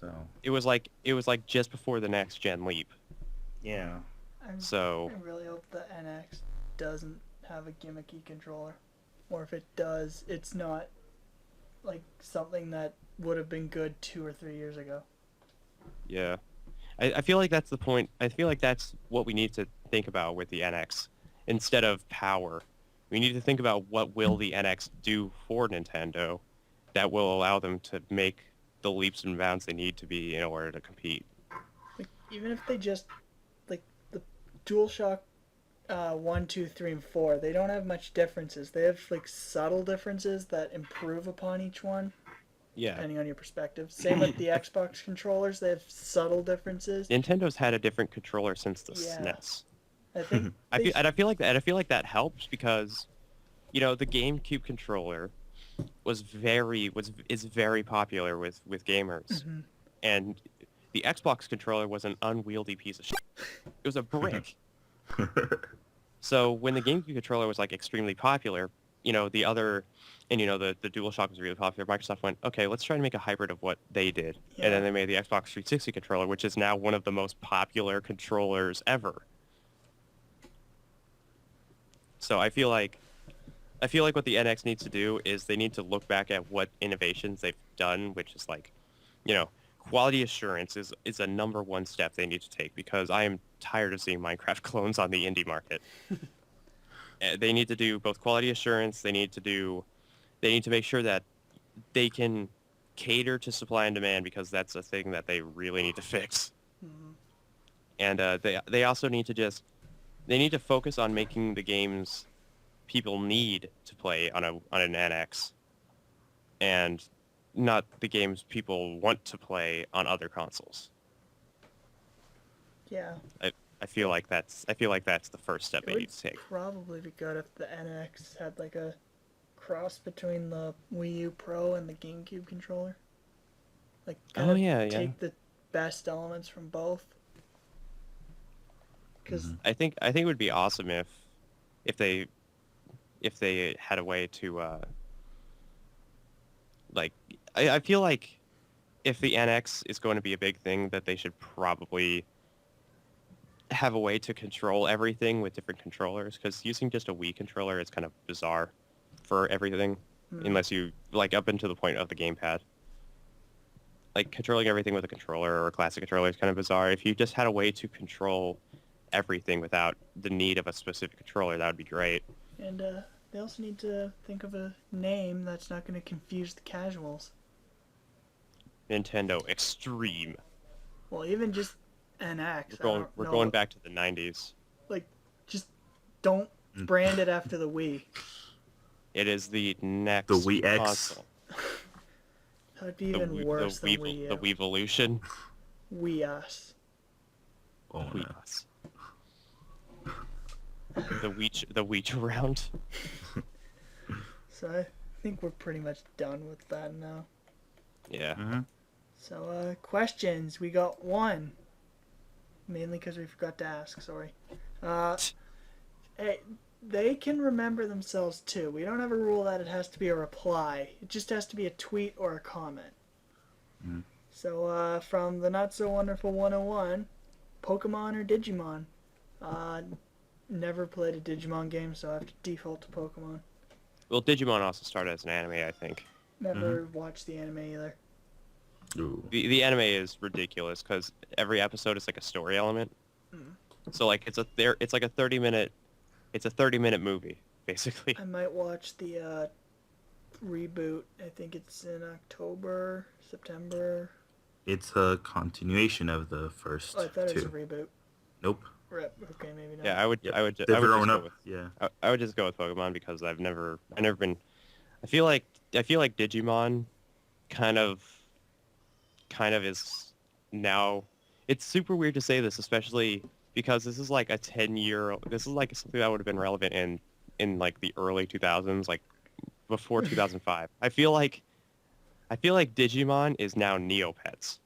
So It was like just before the next gen leap. yeah. So I really hope the NX doesn't have a gimmicky controller. Or if it does, it's not like something that would have been good 2 or 3 years ago. yeah. I feel like that's the point. I feel like that's what we need to think about with the NX instead of power. We need to think about what will the NX do for Nintendo that will allow them to make the leaps and bounds they need to be in order to compete. Like, even if they just, like, the DualShock 1, 2, 3, and 4, they don't have much differences. They have, like, subtle differences that improve upon each one, Yeah. depending on your perspective. Same with the Xbox controllers. They have subtle differences. Nintendo's had a different controller since the Yeah. SNES. I think I feel like that helps because, the GameCube controller is very popular with gamers, Mhm. and the Xbox controller was an unwieldy piece of shit. It was a brick. So when the GameCube controller was like extremely popular, the other, and the DualShock was really popular, Microsoft went, okay, let's try to make a hybrid of what they did, and then they made the Xbox 360 controller, which is now one of the most popular controllers ever. So I feel like what the NX needs to do is they need to look back at what innovations they've done, which is like, quality assurance is a number one step they need to take, because I am tired of seeing Minecraft clones on the indie market. They need to do both quality assurance. They need to make sure that they can cater to supply and demand, because that's a thing that they really need to fix. Mhm. And they also need to focus on making the games people need to play on an NX, and not the games people want to play on other consoles. Yeah. I feel like that's the first step It they would need to take. probably be good if the NX had like a cross between the Wii U Pro and the GameCube controller. Like, kind of take the best elements from both. Because I think it would be awesome if they had a way to like, I feel like if the NX is going to be a big thing, that they should probably have a way to control everything with different controllers, because using just a Wii controller is kind of bizarre for everything, unless you, like, up until the point of the gamepad. Like, controlling everything with a controller or a classic controller is kind of bizarre. If you just had a way to control everything without the need of a specific controller, that would be great. And they also need to think of a name that's not going to confuse the casuals. Nintendo Extreme. Well, even just NX. We're going back to the 90s. Like, just don't brand it after the Wii. It is the next The Wii X. console. That would be even worse than Wii U. The Weevolution. Wii-us. Oh, no. Wii-us. The Weech around. So I think we're pretty much done with that now. Yeah. Mm-hmm. So, questions. We got one. Mainly because we forgot to ask, sorry. Hey, they can remember themselves too. We don't have a rule that it has to be a reply. It just has to be a tweet or a comment. Mm. So, from the Not So Wonderful 101, Pokemon or Digimon? Never played a Digimon game, so I have to default to Pokemon. Well, Digimon also started as an anime, I think. Never watched the anime either. Ooh. The anime is ridiculous because every episode is like a story element. So like it's like a 30-minute movie basically. I might watch the reboot. I think it's in October, September. It's a continuation of the first Oh, I thought it was a two. reboot. Nope. Rip. Okay, maybe not. Yeah, I would Yep. I would They've I would grown just go up. with Yeah. I would just go with Pokemon because I've never been. I feel like Digimon kind of is now. It's super weird to say this, especially because this is like a 10-year. This is like something that would have been relevant in like the early 2000s, like before 2005. I feel like Digimon is now Neopets,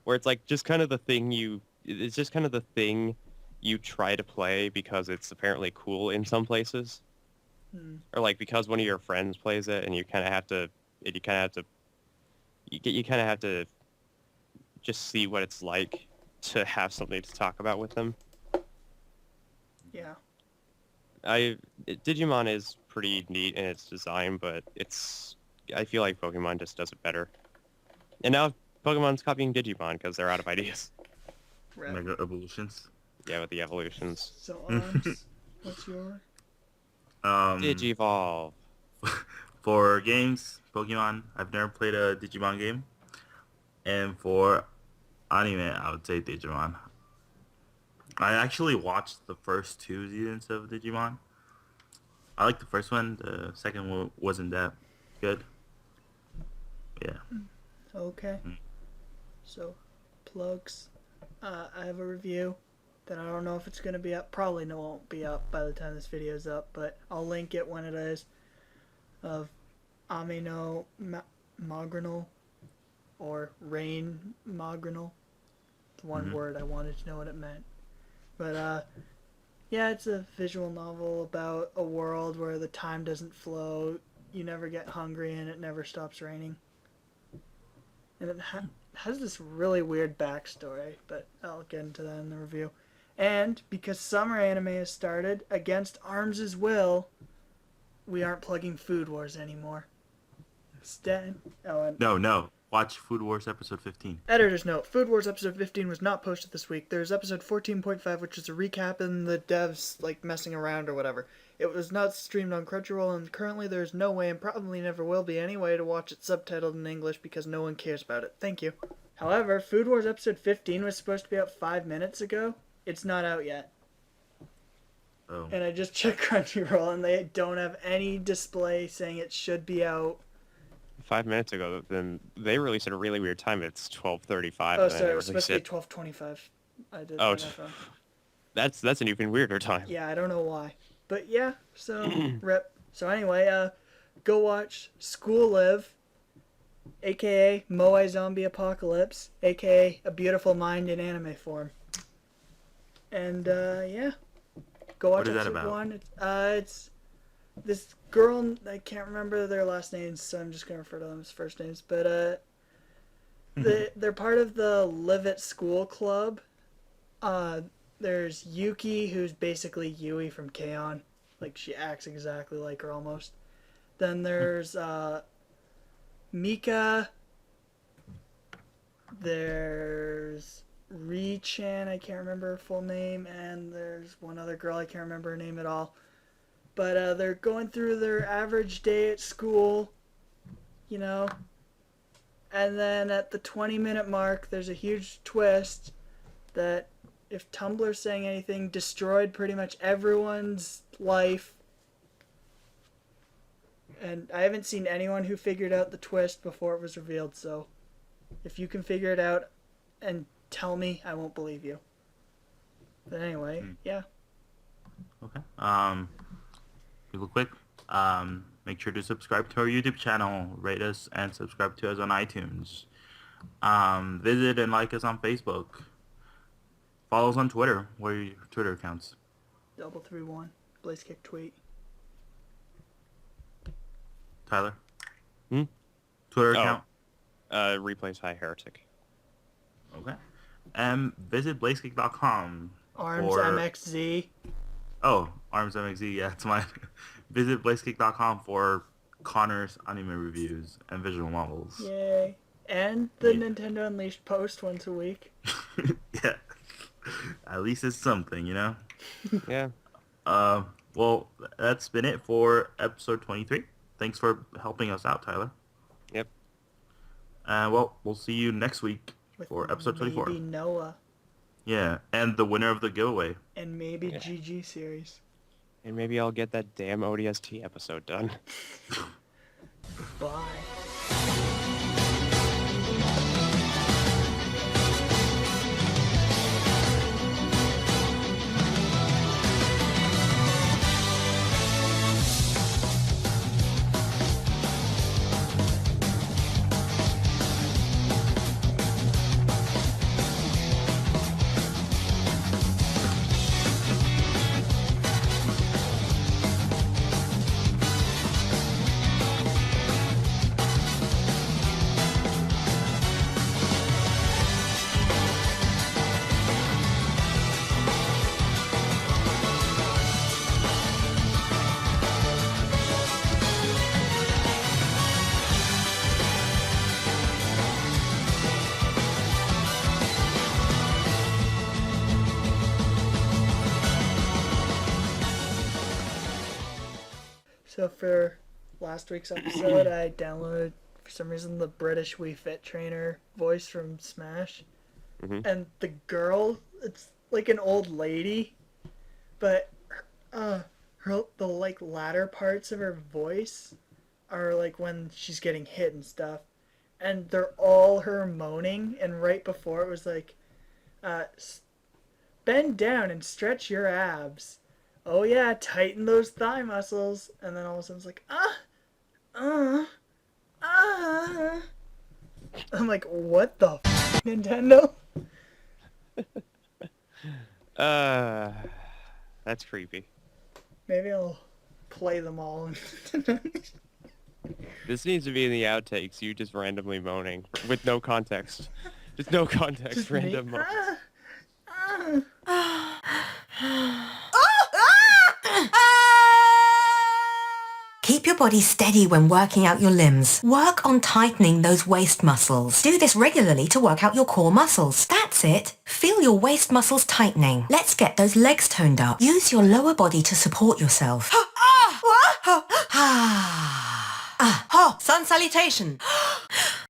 where it's like just kind of the thing it's just kind of the thing you try to play because it's apparently cool in some places, or like because one of your friends plays it and you kind of have to just see what it's like to have something to talk about with them. Yeah. Digimon is pretty neat in its design, but I feel like Pokemon just does it better. And now Pokemon's copying Digimon because they're out of ideas. Rip. Mega evolutions. Yeah, with the evolutions. So, Arms, what's your? Digivolve. For games, Pokemon. I've never played a Digimon game. And for anime, I would say Digimon. I actually watched the first two seasons of Digimon. I liked the first one. The second one wasn't that good. Yeah. Okay. So, plugs. I have a review that I don't know if it's going to be up. Probably no, won't be up by the time this video is up, but I'll link it when it is. Of Amino Magrinal or Rain Magrinal. It's one word. I wanted to know what it meant. But, yeah, it's a visual novel about a world where the time doesn't flow, you never get hungry, and it never stops raining. And it has this really weird backstory, but I'll get into that in the review. And because summer anime has started, against Arms' will, we aren't plugging Food Wars anymore. Instead, No. Watch Food Wars episode 15. editor's note, Food Wars episode 15 was not posted this week. There's episode 14.5, which is a recap and the devs, like, messing around or whatever. It was not streamed on Crunchyroll, and currently there's no way, and probably never will be any way, to watch it subtitled in English because no one cares about it. Thank you. However, Food Wars episode 15 was supposed to be out 5 minutes ago. It's not out yet. Oh. And I just checked Crunchyroll, and they don't have any display saying it should be out. 5 minutes ago, then they released at a really weird time. It's 12:35. Oh, sorry, it was supposed to be 12:25. I did. Oh, my phone. that's an even weirder time. Yeah, I don't know why. But yeah, so rip. So anyway, go watch School Live, aka Moai Zombie Apocalypse, aka A Beautiful Mind in anime form. And yeah, go watch What is that episode about? 1. It's this girl, I can't remember their last names, so I'm just gonna refer to them as first names. But they're part of the Live at School club. There's Yuki, who's basically Yui from K-On! Like, she acts exactly like her almost. Then there's Mika. There's Ri-chan, I can't remember her full name, and there's one other girl, I can't remember her name at all. But they're going through their average day at school, you know. And then at the 20-minute mark, there's a huge twist that, if Tumblr's saying anything, destroyed pretty much everyone's life. And I haven't seen anyone who figured out the twist before it was revealed, so if you can figure it out and tell me, I won't believe you. But anyway, yeah. Okay. Real quick. Make sure to subscribe to our YouTube channel, rate us, and subscribe to us on iTunes. Visit and like us on Facebook. Follow us on Twitter. What are your Twitter accounts? 331 Blaze Kick tweet. Tyler? Hmm? Twitter Oh. account? Replays High Heretic. Okay. And visit blazekick.com Arms for... MXZ. Oh, Arms MXZ, yeah, it's mine. Visit blazekick.com for Connor's anime reviews and visual novels. Yay. And the Yeah. Nintendo Unleashed post once a week. Yeah. At least it's something, you know? Yeah. Well, that's been it for episode 23. Thanks for helping us out, Tyler. Yep. Well, we'll see you next week With for episode 24. maybe Noah. Yeah, and the winner of the giveaway. And maybe Yeah. GG series. And maybe I'll get that damn ODST episode done. Bye. So for last week's episode, I downloaded, for some reason, the British Wii Fit trainer voice from Smash. Mhm. And the girl, it's like an old lady, but the like latter parts of her voice are like when she's getting hit and stuff. And they're all her moaning, and right before it was like, bend down and stretch your abs. Oh yeah, tighten those thigh muscles. And then all of a sudden it's like, I'm like, what the f***, Nintendo? That's creepy. Maybe I'll play them all. This needs to be in the outtakes, you just randomly moaning, with no context. Just no context, Just random me. moans. Keep your body steady when working out your limbs. Work on tightening those waist muscles. Do this regularly to work out your core muscles. That's it. Feel your waist muscles tightening. Let's get those legs toned up. Use your lower body to support yourself. Sun salutation.